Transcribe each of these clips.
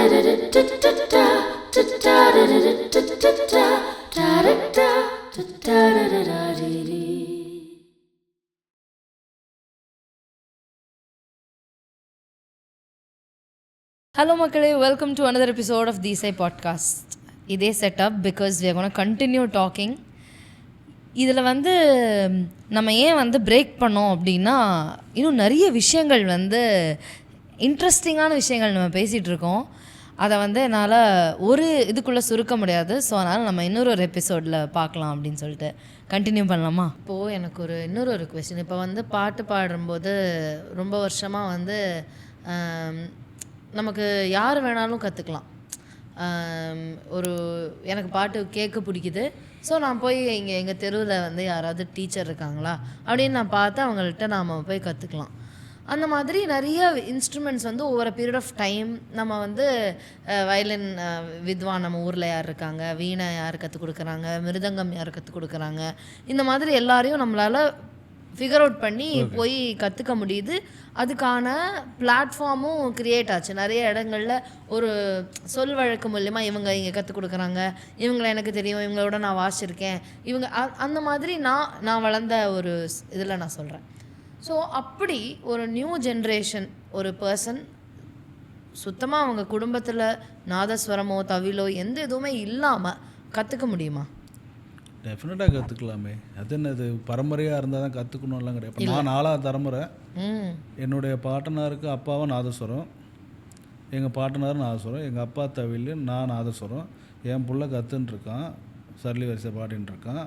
Hello மக்களே, welcome to another episode of Disay podcast. இதே setup because we are going to continue talking. இதில் நம்ம ஏன் break பண்ணோம் அப்படின்னா, இன்னும் நிறைய விஷயங்கள் இன்ட்ரெஸ்டிங்கான விஷயங்கள் நம்ம பேசிகிட்டு இருக்கோம். அதை என்னால் ஒரு இதுக்குள்ளே சுருக்க முடியாது. ஸோ அதனால் நம்ம இன்னொரு எபிசோடில் பார்க்கலாம் அப்படின்னு சொல்லிட்டு கண்டினியூ பண்ணலாமா? இப்போது எனக்கு இன்னொரு கொஸ்டின். இப்போ பாட்டு பாடும்போது ரொம்ப வருஷமாக நமக்கு யார் வேணாலும் கற்றுக்கலாம். எனக்கு பாட்டு கேட்க பிடிக்குது, ஸோ நான் போய் எங்கள் தெருவில் யாராவது டீச்சர் இருக்காங்களா அப்படின்னு நான் பார்த்து அவங்கள்ட்ட நாம் போய் கற்றுக்கலாம். அந்த மாதிரி நிறைய இன்ஸ்ட்ருமெண்ட்ஸ் ஒவ்வொரு பீரியட் ஆஃப் டைம் நம்ம வயலின் வித்வான் நம்ம ஊரில் யார் இருக்காங்க, வீணை யார் கற்றுக் கொடுக்குறாங்க, மிருதங்கம் யார் கற்றுக் கொடுக்குறாங்க, இந்த மாதிரி எல்லாரையும் நம்மளால் ஃபிகர் அவுட் பண்ணி போய் கற்றுக்க முடியுது. அதுக்கான பிளாட்ஃபார்மும் க்ரியேட் ஆச்சு. நிறைய இடங்களில் ஒரு சொல் வழக்கு மூலிமா இவங்க இங்கே கற்றுக் கொடுக்குறாங்க, இவங்களை எனக்கு தெரியும், இவங்களோட நான் வாசிச்சிருக்கேன், இவங்க அந்த மாதிரி நான் வளர்ந்த ஒரு இதில் நான் சொல்கிறேன். ஸோ அப்படி ஒரு நியூ ஜென்ரேஷன் ஒரு பர்சன் சுத்தமாக அவங்க குடும்பத்தில் நாதஸ்வரமோ தவிலோ எந்த எதுவுமே இல்லாமல் கற்றுக்க முடியுமா? டெஃபினட்டாக கற்றுக்கலாமே. அது என்னது பரம்பரையாக இருந்தால் தான் கற்றுக்கணும்லாம் கிடையாது. இப்போ நான் 4ஆவது தலைமுறை. என்னுடைய பாட்டனாருக்கு அப்பாவும் நாதஸ்வரம், எங்கள் பாட்டனாரும் நாதஸ்வரம், எங்கள் அப்பா தவில், நான் நாதஸ்வரம், என் பிள்ளை கற்றுன்ட்ருக்கான், சரளி வரிசை பாடின்ட்டுருக்கான்.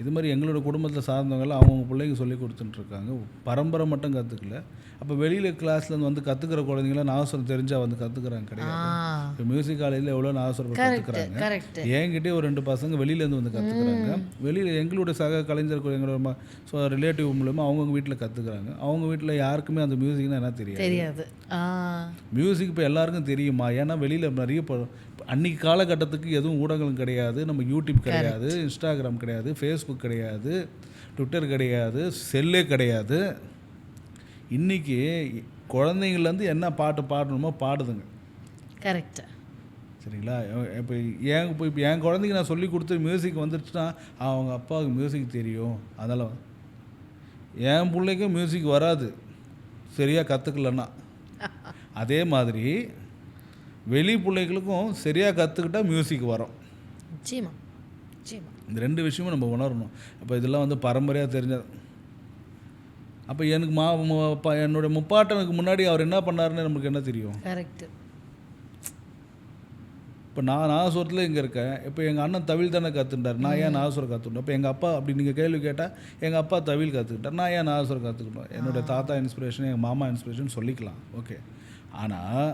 இது மாதிரி எங்களோட குடும்பத்தில் சார்ந்தவங்களாம் அவங்கவுங்க பிள்ளைங்க சொல்லி கொடுத்துட்டுருக்காங்க. பரம்பரை மட்டும் கற்றுக்கல. அப்போ வெளியில் கிளாஸ்லேருந்து கற்றுக்கிற குழந்தைங்களாம் நாதஸ்வரம் தெரிஞ்சால் கற்றுக்குறாங்க கிடையாது. இப்போ மியூசிக் காலேஜில் எவ்வளோ நாதஸ்வரம் கற்றுக்குறாங்க. என்கிட்டே ஒரு 2 பசங்க வெளியிலேருந்து கற்றுக்குறாங்க. வெளியில் எங்களுடைய சக கலைஞர்கள் எங்களோட ரிலேட்டிவ் மூலமாக அவங்கவுங்க வீட்டில் கற்றுக்குறாங்க. அவங்க வீட்டில் யாருக்குமே அந்த மியூசிக்னா என்ன தெரியாது. மியூசிக் இப்போ எல்லாருக்கும் தெரியுமா? ஏன்னா வெளியில் நிறைய அன்றைக்கி காலகட்டத்துக்கு எதுவும் ஊடகங்களும் கிடையாது. நம்ம யூடியூப் கிடையாது, இன்ஸ்டாகிராம் கிடையாது, ஃபேஸ்புக் கிடையாது, ட்விட்டர் கிடையாது, செல்லே கிடையாது. இன்றைக்கி குழந்தைங்கள்லேருந்து என்ன பாட்டு பாடணுமோ பாடுதுங்க. கரெக்டாக, சரிங்களா? இப்போ என் குழந்தைக்கு நான் சொல்லி கொடுத்து மியூசிக் வந்துடுச்சுன்னா அவங்க அப்பாவுக்கு மியூசிக் தெரியும். அதனால் என் பிள்ளைக்கும் மியூசிக் வராது சரியாக கற்றுக்கலன்னா. அதே மாதிரி வெளி பிள்ளைகளுக்கும் சரியாக கற்றுக்கிட்டா மியூசிக் வரும். நிச்சயமாக. இந்த 2 விஷயமும் நம்ம உணரணும். அப்போ இதெல்லாம் பரம்பரையாக தெரிஞ்சது. அப்போ எனக்கு என்னுடைய முப்பாட்டனுக்கு முன்னாடி அவர் என்ன பண்ணாருன்னு நமக்கு என்ன தெரியும்? கரெக்டு. இப்போ நான் நாதஸ்வரத்தில் இங்கே இருக்கேன். இப்போ எங்கள் அண்ணன் தவில் தானே கற்றுக்கிட்டார், நான் ஏன் நாதஸ்வரம் கற்றுக்கிட்டேன்? இப்போ எங்கள் அப்பா அப்படி நீங்கள் கேள்வி கேட்டால் எங்கள் அப்பா தவில் கற்றுக்கிட்டார், நான் ஏன் நாதஸ்வரம் கற்றுக்கணும்? என்னுடைய தாத்தா இன்ஸ்பிரேஷன், எங்கள் மாமா இன்ஸ்பிரேஷன் சொல்லிக்கலாம். ஓகே. ஆனால்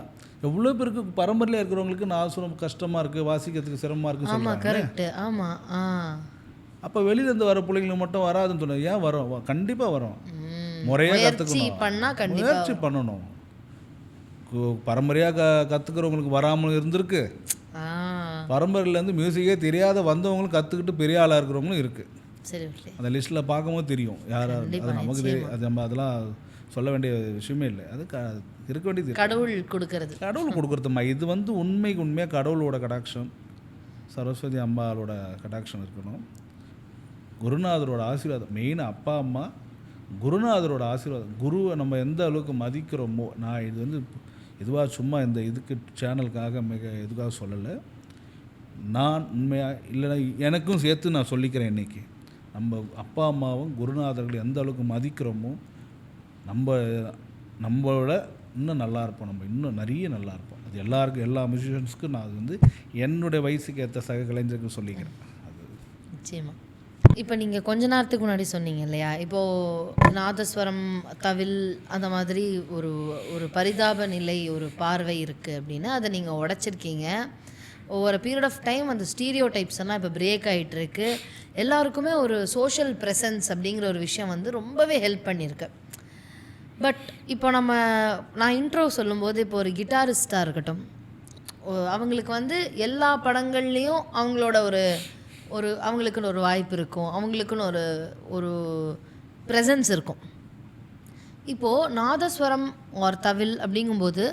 எவ்வளோ பேருக்கு பரம்பரையில் இருக்கிறவங்களுக்கு நாதஸ்வரம் கஷ்டமாக இருக்குது, வாசிக்கிறதுக்கு சிரமமாக இருக்குன்னு சொல்லுவாங்க. கரெக்டு. ஆமாம். அப்போ வெளியிலேருந்து வர பிள்ளைங்களுக்கு மட்டும் வராதுன்னு சொன்னது ஏன் வரும்? கண்டிப்பாக வரும். முறையாக கற்றுக்கணும், முயற்சி பண்ணணும். பரம்பரையாக கற்றுக்கிறவங்களுக்கு வராமல் இருந்திருக்கு. பரம்பரையிலேருந்து மியூசிக்கே தெரியாத வந்தவங்களும் கற்றுக்கிட்டு பெரிய ஆளாக இருக்கிறவங்களும் இருக்குது. சரி, அந்த லிஸ்ட்டில் பார்க்கும்போது தெரியும் யார். அது நமக்கு தெரியும். அது நம்ம அதெல்லாம் சொல்ல வேண்டிய விஷயமே இல்லை. அது இருக்க வேண்டியது கடவுள் கொடுக்குறதுமா. இது உண்மையாக கடவுளோட கடாட்சம், சரஸ்வதி அம்பாவோட கடாட்சம் இருக்கணும். குருநாதரோட ஆசீர்வாதம் மெயினாக. அப்பா அம்மா குருநாதரோட ஆசீர்வாதம். குருவை நம்ம எந்த அளவுக்கு மதிக்கிறோமோ, நான் இது இதுவாக சும்மா இந்த இதுக்கு சேனலுக்காக இதுக்காக சொல்லலை. நான் உண்மையாக இல்லைனா எனக்கும் சேர்த்து நான் சொல்லிக்கிறேன். இன்றைக்கி நம்ம அப்பா அம்மாவும் குருநாதர்கள் எந்த அளவுக்கு மதிக்கிறோமோ நம்மளோட இன்னும் நல்லா இருப்போம். நம்ம இன்னும் நிறைய நல்லா இருப்போம். அது எல்லாருக்கும், எல்லா மியூசிஷியன்ஸ்க்கும் நான் அது என்னுடைய வயசுக்கு ஏற்ற சக கலைஞருக்கு சொல்லிக்கிறேன். அது நிச்சயமாக. இப்போ நீங்கள் கொஞ்ச நேரத்துக்கு முன்னாடி சொன்னீங்க இல்லையா, இப்போது நாதஸ்வரம் தவில் அந்த மாதிரி ஒரு பரிதாப நிலை, ஒரு பார்வை இருக்குது அப்படின்னு அதை நீங்கள் உடைச்சிருக்கீங்க. ஒவ்வொரு பீரியட் ஆஃப் டைம் அந்த ஸ்டீரியோ டைப்ஸ் எல்லாம் இப்போ பிரேக் ஆகிட்டுருக்கு. எல்லாருக்குமே ஒரு சோஷியல் ப்ரெசன்ஸ் அப்படிங்கிற ஒரு விஷயம் ரொம்பவே ஹெல்ப் பண்ணியிருக்கு. பட் இப்போ நான் இன்ட்ரோ சொல்லும்போது இப்போ ஒரு கிட்டாரிஸ்டாக இருக்கட்டும், அவங்களுக்கு எல்லா படங்கள்லேயும் அவங்களோட அவங்களுக்குன்னு ஒரு வாய்ப்பு இருக்கும், அவங்களுக்குன்னு ஒரு ப்ரெசன்ஸ் இருக்கும். இப்போது நாதஸ்வரம் ஒரு தவில் அப்படிங்கும்போது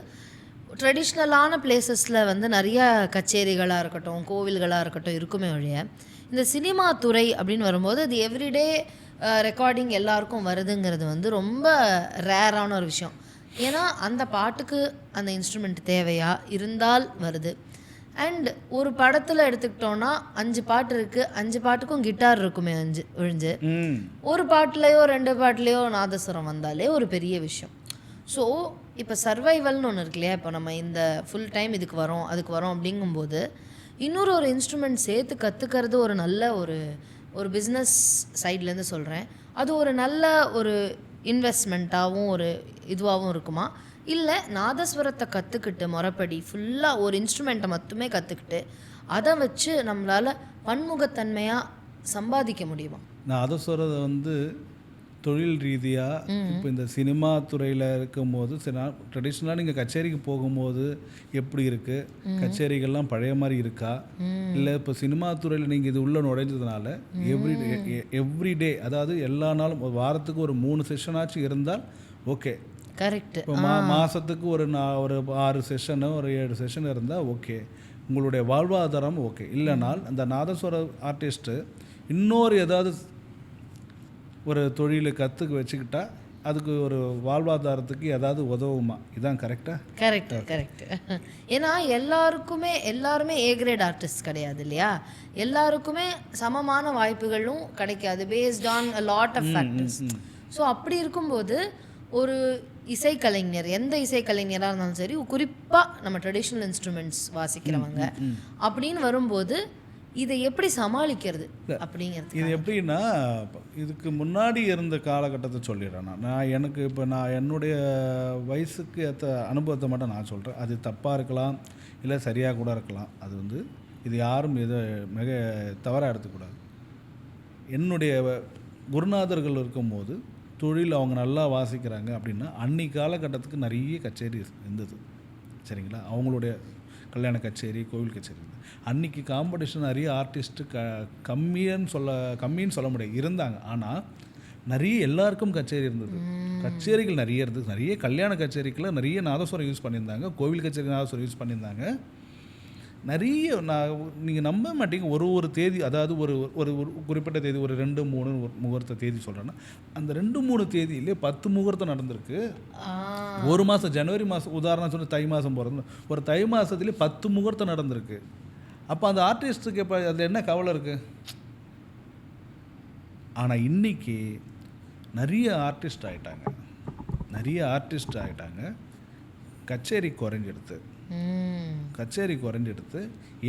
ட்ரெடிஷ்னலான பிளேசஸில் வந்து நிறைய கச்சேரிகளாக இருக்கட்டும், கோவில்களாக இருக்கட்டும் இருக்குமே ஒழிய, இந்த சினிமா துறை அப்படின்னு வரும்போது அது எவ்ரிடே ரெக்கார்டிங் எல்லாருக்கும் வருதுங்கிறது வந்து ரொம்ப ரேரான ஒரு விஷயம். ஏன்னா அந்த பாட்டுக்கு அந்த இன்ஸ்ட்ருமெண்ட் தேவையா இருந்தால் வருது. அண்ட் ஒரு படத்தில் எடுத்துக்கிட்டோன்னா 5 பாட்டு இருக்குது, 5 பாட்டுக்கும் கிட்டார் இருக்குமே ஒழிஞ்சு ஒரு பாட்டுலேயோ 2 பாட்டுலேயோ நாதஸ்வரம் வந்தாலே ஒரு பெரிய விஷயம். ஸோ இப்போ சர்வைவல்னு ஒன்று இருக்கு இல்லையா, இப்போ நம்ம இந்த ஃபுல் டைம் இதுக்கு வரோம் அதுக்கு வரோம் அப்படிங்கும்போது இன்னொரு ஒரு இன்ஸ்ட்ருமெண்ட் சேர்த்து கற்றுக்கிறது ஒரு நல்ல ஒரு பிஸ்னஸ் சைட்லேருந்து சொல்கிறேன். அது ஒரு நல்ல ஒரு இன்வெஸ்ட்மெண்ட்டாகவும் ஒரு இதுவாகவும் இருக்குமா, இல்லை நாதஸ்வரத்தை கற்றுக்கிட்டு முறைப்படி ஃபுல்லாக ஒரு இன்ஸ்ட்ருமெண்ட்டை மட்டுமே கற்றுக்கிட்டு அதை வச்சு நம்மளால் பன்முகத்தன்மையாக சம்பாதிக்க முடியுமா? நாதஸ்வரத்தை வந்து தொழில் ரீதியாக இப்போ இந்த சினிமா துறையில் இருக்கும்போது ட்ரெடிஷ்னலாக நீங்கள் கச்சேரிக்கு போகும்போது எப்படி இருக்குது, கச்சேரிகள்லாம் பழைய மாதிரி இருக்கா, இல்லை இப்போ சினிமா துறையில் நீங்கள் இது உள்ளே நுழைஞ்சதுனால எவ்ரிடே அதாவது எல்லா நாளும் ஒரு வாரத்துக்கு ஒரு 3 செஷனாச்சும் இருந்தால் ஓகே. கரெக்ட். இப்போ மாதத்துக்கு ஒரு 6 செஷனு ஒரு 7 செஷன் இருந்தால் ஓகே, உங்களுடைய வாழ்வாதாரம் ஓகே. இல்லைனால் அந்த நாதஸ்வர ஆர்டிஸ்ட்டு இன்னொரு ஏதாவது ஒரு தொழிலை கற்றுக்க வச்சுக்கிட்டா அதுக்கு ஒரு வாழ்வாதாரத்துக்கு ஏதாவது உதவுமா? இதான் கரெக்டாக? கரெக்ட். ஏன்னா எல்லாருமே ஏ கிரேட் ஆர்டிஸ்ட் கிடையாது இல்லையா, எல்லாருக்குமே சமமான வாய்ப்புகளும் கிடைக்காது based on a lot of factors. So அப்படி இருக்கும்போது ஒரு இசைக்கலைஞர், எந்த இசைக்கலைஞராக இருந்தாலும் சரி, குறிப்பாக நம்ம ட்ரெடிஷ்னல் இன்ஸ்ட்ருமெண்ட்ஸ் வாசிக்கிறவங்க அப்படின்னு வரும்போது இதை எப்படி சமாளிக்கிறது அப்படிங்கிறது? இது எப்படின்னா, இதுக்கு முன்னாடி இருந்த காலகட்டத்தை சொல்லிடுறேன் நான் என்னுடைய வயசுக்கு ஏற்ற அனுபவத்தை மட்டும் நான் சொல்கிறேன். அது தப்பாக இருக்கலாம், இல்லை சரியாக கூட இருக்கலாம். அது வந்து இது யாரும் இதை மிக தவறாக எடுத்துக்கூடாது. என்னுடைய குருநாதர்கள் இருக்கும்போது தொழில் அவங்க நல்லா வாசிக்கிறாங்க அப்படின்னா அன்றைக்கி காலகட்டத்துக்கு நிறைய கச்சேரி இருந்தது, சரிங்களா? அவங்களுடைய கல்யாண கச்சேரி, கோவில் கச்சேரி. அன்றைக்கி காம்படிஷன் நிறைய ஆர்டிஸ்ட்டு கம்மின்னு சொல்ல முடியாது, இருந்தாங்க. ஆனால் நிறைய எல்லாருக்கும் கச்சேரி இருந்தது, கச்சேரிகள் நிறைய இருந்தது. நிறைய கல்யாண கச்சேரிக்குள்ள நிறைய நாதஸ்வரம் யூஸ் பண்ணியிருந்தாங்க, கோவில் கச்சேரி நாதஸ்வரம் யூஸ் பண்ணியிருந்தாங்க. நிறைய நீங்கள் நம்ப மாட்டீங்க, ஒரு தேதி, அதாவது ஒரு குறிப்பிட்ட தேதி, ஒரு 2-3 முகூர்த்த தேதி சொல்கிறேன்னா அந்த 2-3 தேதியிலே 10 முகூர்த்தம் நடந்திருக்கு. ஒரு மாதம், ஜனவரி மாதம் உதாரணம் சொல்லி தை மாதம் போகிறது, ஒரு தை மாதத்துலேயே 10 முகூர்த்தம் நடந்திருக்கு. அப்போ அந்த ஆர்டிஸ்ட்டுக்கு இப்போ அதில் என்ன கவலை இருக்குது? ஆனால் இன்றைக்கி நிறைய ஆர்டிஸ்ட் ஆகிட்டாங்க, கச்சேரி குறைஞ்செடுத்து.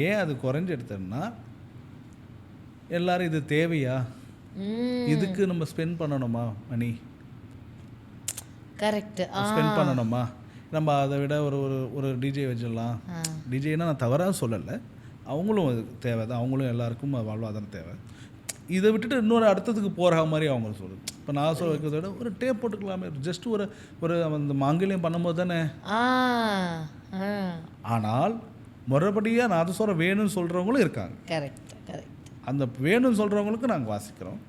ஏன் அது குறைஞ்செடுத்தோன்னா, எல்லாரும் இது தேவையா, இதுக்கு நம்ம ஸ்பெண்ட் பண்ணணுமா மணி, கரெக்ட் ஸ்பெண்ட் பண்ணணுமா, நம்ம அதை விட ஒரு டிஜே வச்சிடலாம். டிஜேனா நான் தவறாக சொல்லலை, அவங்களும் அது தேவை தான், அவங்களும் எல்லாருக்கும் வாழ்வாதாரம் தேவை. இதை விட்டுட்டு இன்னொரு அடுத்ததுக்கு போகிற மாதிரி அவங்க சொல்லுது. இப்போ நான் சொல்ல வைக்கிறத விட ஒரு டேப் போட்டுக்கலாமே, ஜஸ்ட் ஒரு அந்த மாங்கல்யம் பண்ணும்போது தானே. ஆனால் முறைப்படியாக நாதஸ்வரம் வேணும்னு சொல்கிறவங்களும் இருக்காங்க. கரெக்ட். அந்த வேணும்னு சொல்கிறவங்களுக்கு நாங்கள் வாசிக்கிறோம்,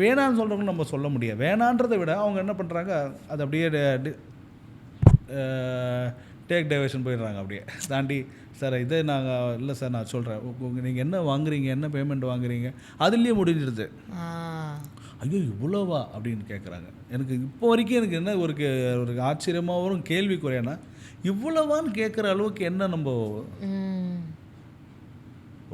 வேணான்னு சொல்கிறவங்களும் நம்ம சொல்ல முடியாது. வேணான்றதை விட அவங்க என்ன பண்ணுறாங்க, அது அப்படியே டேக் டைவர்ஷன் போயிடுறாங்க, அப்படியே தாண்டி. சார் இதே நாங்கள் இல்லை சார், நான் சொல்கிறேன், நீங்கள் என்ன வாங்குறீங்க, என்ன பேமெண்ட் வாங்குறீங்க, அதுலேயே முடிஞ்சிடுது. ஐயோ இவ்வளோவா அப்படின்னு கேட்குறாங்க. எனக்கு இப்போ வரைக்கும் எனக்கு என்ன ஒரு ஆச்சரியமாக வரும், கேள்விக்குறையானா இவ்வளவான்னு கேட்குற அளவுக்கு என்ன நம்ம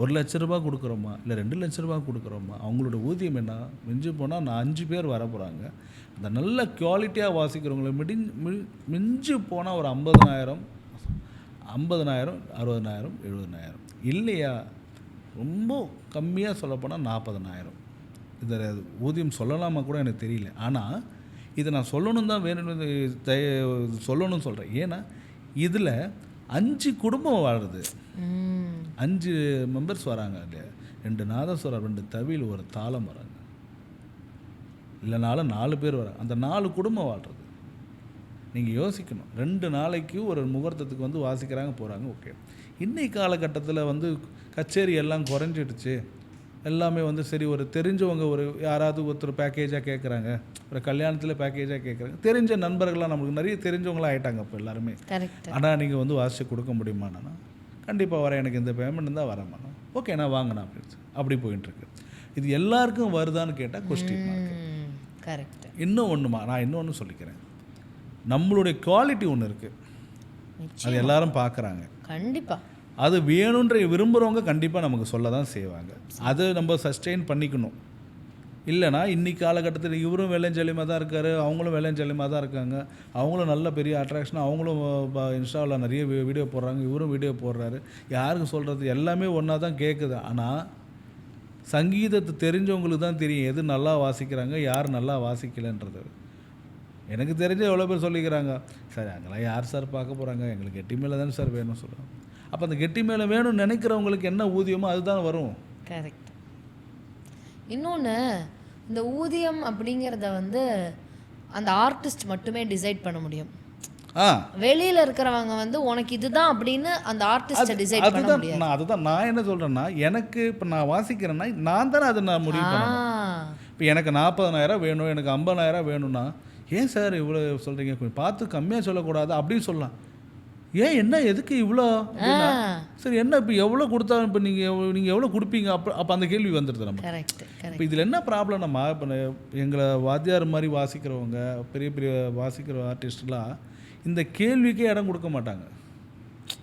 1 லட்ச ரூபா கொடுக்குறோமா, இல்லை 2 லட்ச ரூபா கொடுக்குறோமா? அவங்களோட ஊதியம் என்ன? மிஞ்சி போனால் நான் 5 பேர் வர போகிறாங்க. அந்த நல்ல குவாலிட்டியாக வாசிக்கிறவங்களை மிஞ்சி போனால் ஒரு 50,000, 60,000, 70,000. இல்லையா ரொம்ப கம்மியாக சொல்லப்போனால் 40,000. இதை ஊதியம் சொல்லலாமா கூட எனக்கு தெரியல. ஆனால் இதை நான் சொல்லணும் தான் வேணும்னு சொல்லணும்னு சொல்கிறேன். ஏன்னா இதில் 5 குடும்பம் வாழுது, 5 மெம்பர்ஸ் வராங்க. இல்லையா, 2 நாதஸ்வரம், 2 தவில், ஒரு தாளம் வராங்க, இல்லைனாலும் 4 பேர் வராங்க. அந்த 4 குடும்பம் வாழ்கிறது. நீங்கள் யோசிக்கணும், 2 நாளைக்கு ஒரு முகூர்த்தத்துக்கு வந்து வாசிக்கிறாங்க, போகிறாங்க. ஓகே, இன்னைக்கு காலகட்டத்தில் வந்து கச்சேரி எல்லாம் குறைஞ்சிடுச்சு, எல்லாமே வந்து சரி ஒரு தெரிஞ்சவங்க ஒரு யாராவது ஒருத்தர் பேக்கேஜாக கேட்குறாங்க, ஒரு கல்யாணத்தில் பேக்கேஜாக கேட்குறாங்க, தெரிஞ்ச நண்பர்களாக நமக்கு நிறைய தெரிஞ்சவங்களாம் ஆகிட்டாங்க இப்போ எல்லாருமே. கரெக்ட். ஆனால் நீங்கள் வந்து வாசித்து கொடுக்க முடியுமாண்ணா? கண்டிப்பாக வரேன், எனக்கு இந்த பேமெண்ட் இருந்தால் வரேம்மா. ஓகே நான் வாங்கினா அப்படி போயிட்டுருக்கு. இது எல்லாருக்கும் வருதான்னு கேட்டால் கொஸ்டின் மார்க். கரெக்ட். இன்னும் ஒன்றுமா, நான் இன்னொன்று சொல்லிக்கிறேன். நம்மளுடைய குவாலிட்டி ஒன்று இருக்குது, அது எல்லாரும் பார்க்குறாங்க. கண்டிப்பாக அது வேணுன்ற விரும்புகிறவங்க கண்டிப்பாக நமக்கு சொல்ல தான் செய்வாங்க. அதை நம்ம சஸ்டெயின் பண்ணிக்கணும். இல்லைனா இன்றைக்கி காலகட்டத்தில் இவரும் வெள்ளைஞ்சலியமாக தான் இருக்கார், அவங்களும் வெள்ளைஞ்சலியமாக தான் இருக்காங்க, அவங்களும் நல்ல பெரிய அட்ராக்ஷன், அவங்களும் இன்ஸ்டாவில் நிறைய வீடியோ போடுறாங்க, இவரும் வீடியோ போடுறாரு. யாருக்கு சொல்கிறது, எல்லாமே ஒன்றா தான் கேட்குது. ஆனால் சங்கீதத்தை தெரிஞ்சவங்களுக்கு தான் தெரியும் எது நல்லா வாசிக்கிறாங்க, யார் நல்லா வாசிக்கலைன்றது. எனக்கு தெரிஞ்ச எவ்வளோ பேர் சொல்லிக்கிறாங்க, சார் அங்கெல்லாம் யார் சார் பார்க்க போகிறாங்க, எங்களுக்கு கெட்டி மேலே தானே சார் வேணும்னு சொல்லுவாங்க. அப்போ அந்த கெட்டி மேலே வேணும்னு நினைக்கிறவங்களுக்கு என்ன ஊதியமோ அதுதான் வரும். கரெக்ட். இன்னொன்று, இந்த ஊதியம் அப்படிங்கிறத வந்து அந்த ஆர்டிஸ்ட் மட்டுமே டிசைட் பண்ண முடியும். வெளியில் இருக்கிறவங்க வந்து உனக்கு இதுதான் அப்படின்னு அந்த ஆர்டிஸ்ட்டை டிசைட் பண்ண முடியாது. அதுதான் நான் என்ன சொல்கிறேன்னா, எனக்கு இப்போ நான் வாசிக்கிறேன்னா நான் தானே அதை நான் முடிவு பண்ணேன். இப்போ எனக்கு 40,000 வேணும், எனக்கு 50,000 வேணும்னா, ஏன் சார் இவ்வளோ சொல்கிறீங்க, கொஞ்சம் பார்த்து கம்மியாக சொல்லக்கூடாது அப்படின்னு சொல்லலாம். ஏன் என்ன எதுக்கு இவ்வளோ அப்படின்னா, சரி என்ன இப்போ எவ்வளோ கொடுத்தா இப்போ நீங்கள் எவ்வளோ கொடுப்பீங்க, அப்போ அந்த கேள்வி வந்துடுது நம்ம. இப்போ இதில் என்ன ப்ராப்ளம்னா, இப்போ எங்களை வாத்தியார் மாதிரி வாசிக்கிறவங்க, பெரிய பெரிய வாசிக்கிற ஆர்டிஸ்ட்லாம் இந்த கேள்விக்கே இடம் கொடுக்க மாட்டாங்க.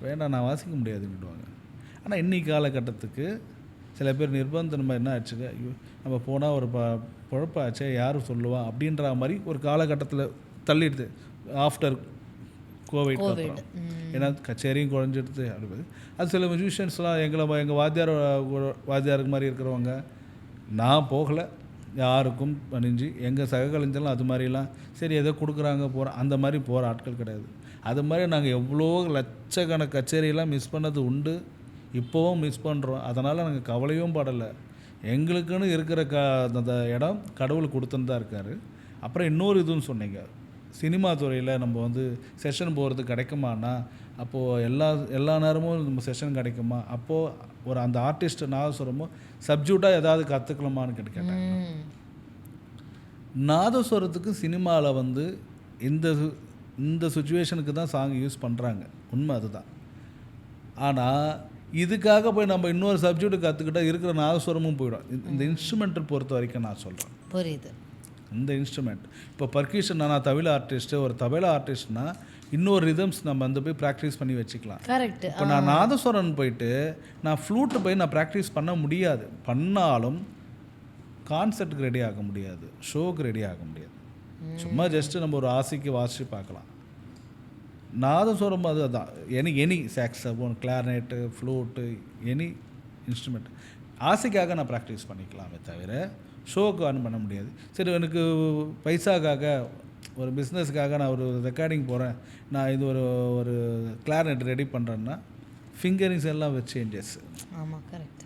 வேண்டாம் நான் வாசிக்க முடியாதுன்னுடுவாங்க. ஆனால் இன்னைக்கு காலகட்டத்துக்கு சில பேர் நிர்பந்தமாக என்ன ஆச்சுங்க, ஐயோ நம்ம போனால் ஒரு பொழப்பாச்சே யாரும் சொல்லுவா அப்படின்ற மாதிரி ஒரு காலகட்டத்தில் தள்ளிடுது. ஆஃப்டர் கோவிட் அப்புறம் ஏன்னா கச்சேரியும் குறைஞ்சிடுது. அப்படி அது சில மியூசிஷியன்ஸ்லாம் எங்கள் வாத்தியாருக்கு மாதிரி இருக்கிறவங்க, நான் போகலை யாருக்கும் பணிஞ்சு, எங்கள் சககலைஞர்லாம் அது மாதிரிலாம் சரி ஏதோ கொடுக்குறாங்க போகிறோம் அந்த மாதிரி போகிற ஆட்கள் கிடையாது. அது மாதிரி நாங்கள் எவ்வளோ லட்சக்கணக்கு கச்சேரியெல்லாம் மிஸ் பண்ணது உண்டு, இப்போவும் மிஸ் பண்ணுறோம். அதனால் நாங்கள் கவலையும் படலை. எங்களுக்குன்னு இருக்கிற அந்த இடம் கடவுள் கொடுத்துன்னு தான் இருக்கார். அப்புறம் இன்னொரு இதுன்னு சொன்னீங்க, சினிமா துறையில் நம்ம வந்து செஷன் போகிறது கிடைக்குமானா, அப்போது எல்லா நேரமும் நம்ம செஷன் கிடைக்குமா, அப்போது ஒரு அந்த ஆர்டிஸ்ட் நாதஸ்வரமும் சப்ஜூட்டாக ஏதாவது கற்றுக்கலாமான்னு கேட்டாங்க. நாதஸ்வரத்துக்கு சினிமாவில் வந்து இந்த சுச்சுவேஷனுக்கு தான் சாங் யூஸ் பண்ணுறாங்க, உண்மை அதுதான். ஆனால் இதுக்காக போய் நம்ம இன்னொரு சப்ஜெக்டு கற்றுக்கிட்டால் இருக்கிற நாதஸ்வரமும் போயிடும். இந்த இன்ஸ்ட்ருமெண்ட்டை பொறுத்த வரைக்கும் நான் சொல்கிறேன், புரியுது. இந்த இன்ஸ்ட்ருமெண்ட் இப்போ பர்கிஷன், நான் தவில ஆர்டிஸ்ட்டு, ஒரு தவில ஆர்டிஸ்ட்னா இன்னொரு ரிதம்ஸ் நம்ம வந்து போய் ப்ராக்டிஸ் பண்ணி வச்சுக்கலாம். கரெக்ட். இப்போ நான் நாதஸ்வரன் போயிட்டு நான் ஃப்ளூட்டு போய் நான் ப்ராக்டிஸ் பண்ண முடியாது, பண்ணாலும் கான்சர்ட்டுக்கு ரெடி ஆக முடியாது, ஷோக்கு ரெடி ஆக முடியாது. சும்மா ஜஸ்ட்டு நம்ம ஒரு ஆசைக்கு வாசித்து பார்க்கலாம். நாதஸ்வரம் அதுதான், any saxophone, clarinet, flute, any instrument ஆசைக்காக நான் ப்ராக்டிஸ் பண்ணிக்கலாமே தவிர ஷோக்கு ஆன் பண்ண முடியாது. சரி எனக்கு பைசாக்காக ஒரு பிஸ்னஸ்க்காக நான் ஒரு ரெக்கார்டிங் போகிறேன், நான் இது ஒரு கிளாரினெட் ரெடி பண்ணுறேன்னா ஃபிங்கரிங்ஸ் எல்லாம் வித் சேஞ்சஸ். ஆமாம், கரெக்ட்.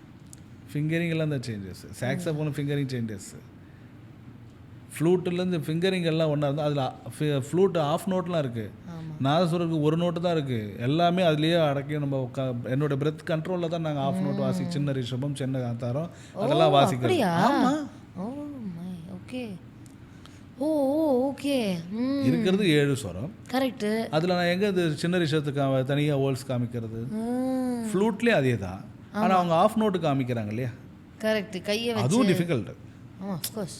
ஃபிங்கரிங் எல்லாம் தான் சேஞ்சஸ், சாக்ஸபோன் ஃபிங்கரிங் சேஞ்சஸ், ஃப்ளூட்டுலேருந்து ஃபிங்கரிங் எல்லாம் ஒன்றா இருந்தால் அதில் ஃப்ளூட்டு ஆஃப் நோட்லாம் இருக்குது, நாதஸ்வரத்துக்கு ஒரு நோட்டு தான் இருக்குது, எல்லாமே அதுலேயே அடக்கி நம்ம என்னோட பிரெத் கண்ட்ரோலில் தான் நாங்கள் ஆஃப் நோட் வாசி, சின்ன ரிஷபம் சின்ன காந்தாரம் அதெல்லாம் வாசிக்கிறோம். ஆமாம், ஓகே. ஓ ஓகே. இருக்கிறது 7 ஸ்வரம், கரெக்டு. அதில் நான் எங்கே இது சின்ன ரிஷத்துக்கு தனியாக ஹோல்ஸ் காமிக்கிறது, ஃப்ளூட்லேயே அதே தான். ஆனால் அவங்க ஆஃப் நோட்டு காமிக்கிறாங்க இல்லையா, கரெக்ட். கையை அதுவும் டிஃபிகல்ட்டு. ஆமாம், ஆஃப்கோர்ஸ்.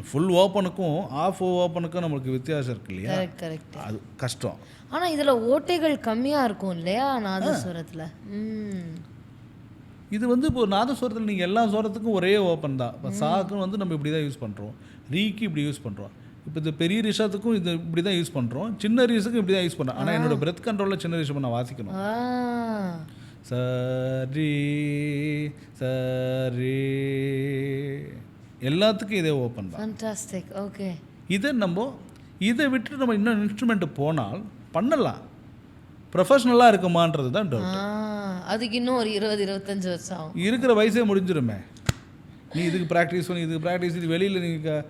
ஃபுல் ஓப்பனுக்கும் ஆஃப் ஓப்பனுக்கும் நம்மளுக்கு வித்தியாசம் இருக்கு இல்லையா, கரெக்ட். அது கஷ்டம். ஆனால் இதில் ஓட்டைகள் கம்மியாக இருக்கும் இல்லையா நாதஸ்வரத்தில். இது வந்து இப்போ நாதஸ்வரத்தில் நீங்கள் எல்லா ஸ்வரத்துக்கும் ஒரே ஓப்பன் தான். இப்போ சாக்கும் வந்து நம்ம இப்படி தான் யூஸ் பண்ணுறோம், ரீக்கு இப்படி யூஸ் பண்ணுறோம். இப்போ இது பெரிய ரிஷத்துக்கும் இது இப்படி தான் யூஸ் பண்ணுறோம், சின்ன ரிஷுக்கும் இப்படி தான் யூஸ் பண்ணுறோம். ஆனால் என்னோட பிரெத் கண்ட்ரோலில் சின்ன ரிஷம் நான் வாசிக்கணும். சரி சரி எல்லாத்துக்கும் இதே ஓப்பன் தான். ஃபேண்டாஸ்டிக். ஓகே. இதை விட்டுட்டு நம்ம இன்னும் இன்ஸ்ட்ருமெண்ட்டு போனால் பண்ணலாம், ப்ரொஃபஷ்னலாக இருக்குமான்றது தான் டவுட். அதுக்கு இன்னும் ஒரு 20-25 வருஷம் ஆகும். இருக்கிற வயசே முடிஞ்சிருமே, நீ இதுக்கு ப்ராக்டிஸ் பண்ணி இதுக்கு ப்ராக்டிஸ் இது வெளியில் நீங்கள்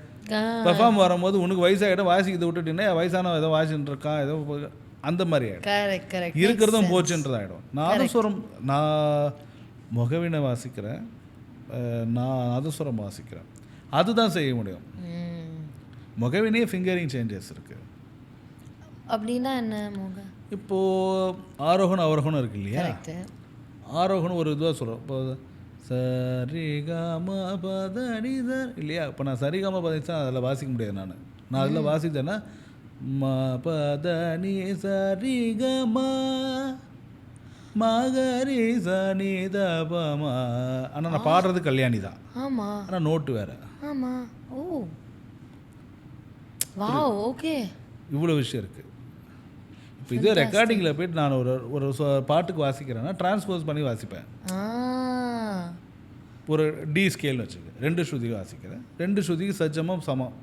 பெர்ஃபார்ம் வரும்போது உனக்கு வயசாகிடும், வாசிக்கிறத விட்டுட்டீங்கன்னா வயசான ஏதோ வாசிச்சுட்டு இருக்கான் ஏதோ அந்த மாதிரி ஆகிடும். இருக்கிறதும் போச்சுன்றதாகிடும். நாதஸ்வரம் நான் முகவினை வாசிக்கிறேன், நான் நாதஸ்வரம் வாசிக்கிறேன், அதுதான் செய்ய முடியும். முகவினே ஃபிங்கரிங் சேஞ்சஸ் இருக்குது. அப்படின்னா என்ன முக? இப்போது ஆரோகணம் அவரோகணம் இருக்கு இல்லையா, ஆரோகணம் ஒரு இதுவாக சொல்கிறோம். இப்போ சரிகம பதனித இல்லையா, இப்போ நான் சரிகம பதனிச்சா அதில் வாசிக்க முடியாது. நான் அதில் வாசித்தேன்னா ம பதனி சரிகம மகரி சனிதபமா. ஆனால் நான் பாடுறது கல்யாணி தான். ஆமாம். ஆனால் நோட்டு வேறு. ஆமாம். ஓ வாவ், ஓகே. இவ்வளோ விஷயம் இருக்குது. இப்போ இதே ரெக்கார்டிங்கில் போய்ட்டு நான் ஒரு பாட்டுக்கு வாசிக்கிறேன்னா டிரான்ஸ்போஸ் பண்ணி வாசிப்பேன். ஒரு டி ஸ்கேல்னு வச்சுக்க, 2 ஸ்ருதி வாசிக்கிறேன், 2 ஸ்ருதிக்கு சஜ்ஜமம் சமம்.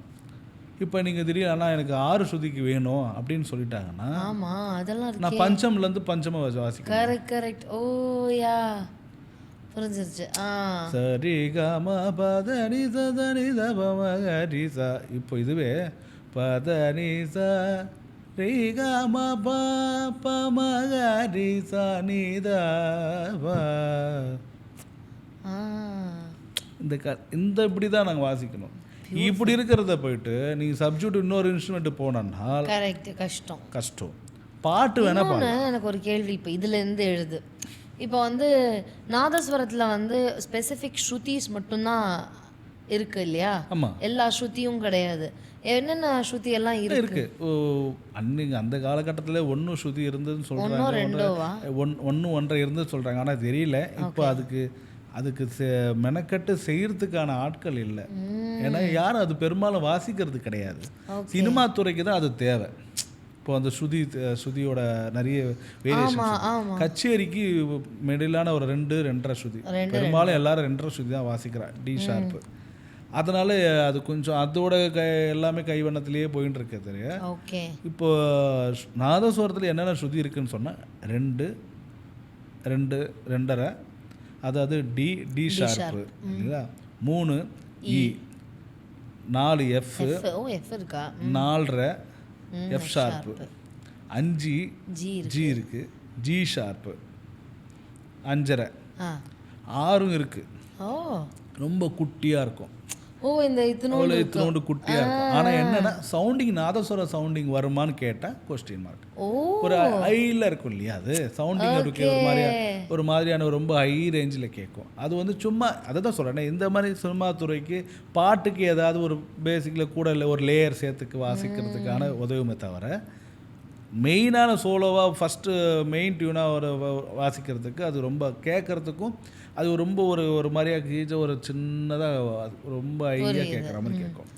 இப்போ நீங்கள் திடீர்னு எனக்கு 6 ஸ்ருதிக்கு வேணும் அப்படின்னு சொல்லிட்டாங்கன்னா நான் பஞ்சம்லேருந்து பஞ்சமம் வாசிக்கிறேன். Correct correct. ஓ யா, புரிஞ்சிருச்சு. சரி கம பதனி சதனி தபமகரி சா. இப்போ இதுவே பதனி ச ரீ கம பமகரி சா நிதப. இந்த இப்படி தான் நாங்கள் வாசிக்கணும். இப்படி இருக்கிறத போயிட்டு நீங்கள் சப்ஜெக்ட் இன்னொரு இன்ஸ்ட்ருமெண்ட் போனோம்னா கரெக்ட் கஷ்டம். பாட்டு வேணா பாடு. எனக்கு ஒரு கேள்வி இப்போ இதுலேருந்து எழுது. இப்போ வந்து நாதஸ்வரத்தில் வந்து ஸ்பெசிஃபிக் ஸ்ருதிஸ் மட்டும்தான் இருக்கு இல்லையா? ஆமாம், எல்லா ஸ்ருதியும் கிடையாது. என்னென்ன ஸ்ருதி எல்லாம் இருக்கு? அன்னைக்கு அந்த காலகட்டத்தில் 1 ஸ்ருதி இருந்ததுன்னு சொல்கிறாங்க, 1 1.5 இருந்தது சொல்கிறாங்க. ஆனால் தெரியல இப்போ அதுக்கு மெனக்கட்டு செய்யறதுக்கான ஆட்கள் இல்லை. ஏன்னா யாரும் அது பெரும்பாலும் வாசிக்கிறது கிடையாது. சினிமா துறைக்கு தான் அது தேவை. இப்போ அந்த ஸ்ருதியோட நிறைய வேரியேஷன். கச்சேரிக்கு மிடிலான ஒரு 2-2.5 ஸ்ருதி, பெரும்பாலும் எல்லாரும் 2.5 ஸ்ருதி தான் வாசிக்கிறா, டி ஷார்ப்பு. அதனால அது கொஞ்சம் அதோட எல்லாமே கைவண்ணத்திலேயே போயின்னு இருக்கு தெரியா. இப்போ நாதஸ்வரத்தில் என்னென்ன ஸ்ருதி இருக்குன்னு சொன்னால் 2 2 2.5, அதாவது டி ஷார்ப்பு இல்லைங்களா, 3 இ, 4 எஃப், 4.5 எஃப் ஷார்ப்பு, 5 ஜி இருக்கு, ஜி ஷார்ப்பு, 5.5, 6 இருக்கு. ரொம்ப குட்டியாக இருக்கும். இந்த இத்தனோண்டு குட்டியாக இருக்கும். ஆனால் என்னென்னா சவுண்டிங், நாதஸ்வர சவுண்டிங் வருமானு கேட்டால் கொஸ்டின் மார்க். ஒரு ஹையில் இருக்கும் இல்லையா, அது சவுண்டிங் இருக்கு, ஒரு மாதிரியான ரொம்ப ஹை ரேஞ்சில் கேட்கும். அது வந்து சும்மா அதை தான் சொல்கிறேன். இந்த மாதிரி சினிமா துறைக்கு பாட்டுக்கு ஏதாவது ஒரு பேசிக்கில் கூட இல்லை ஒரு லேயர் சேர்த்துக்கு வாசிக்கிறதுக்கான உதவுமே தவிர மெயினான சோலோவாக ஃபஸ்ட்டு மெயின் டியூனாக ஒரு வாசிக்கிறதுக்கு அது ரொம்ப கேட்குறதுக்கும் அது ரொம்ப ஒரு மாதிரியாக ஒரு சின்னதாக ரொம்ப ஐடியா கேட்குற மாதிரி கேட்கும்.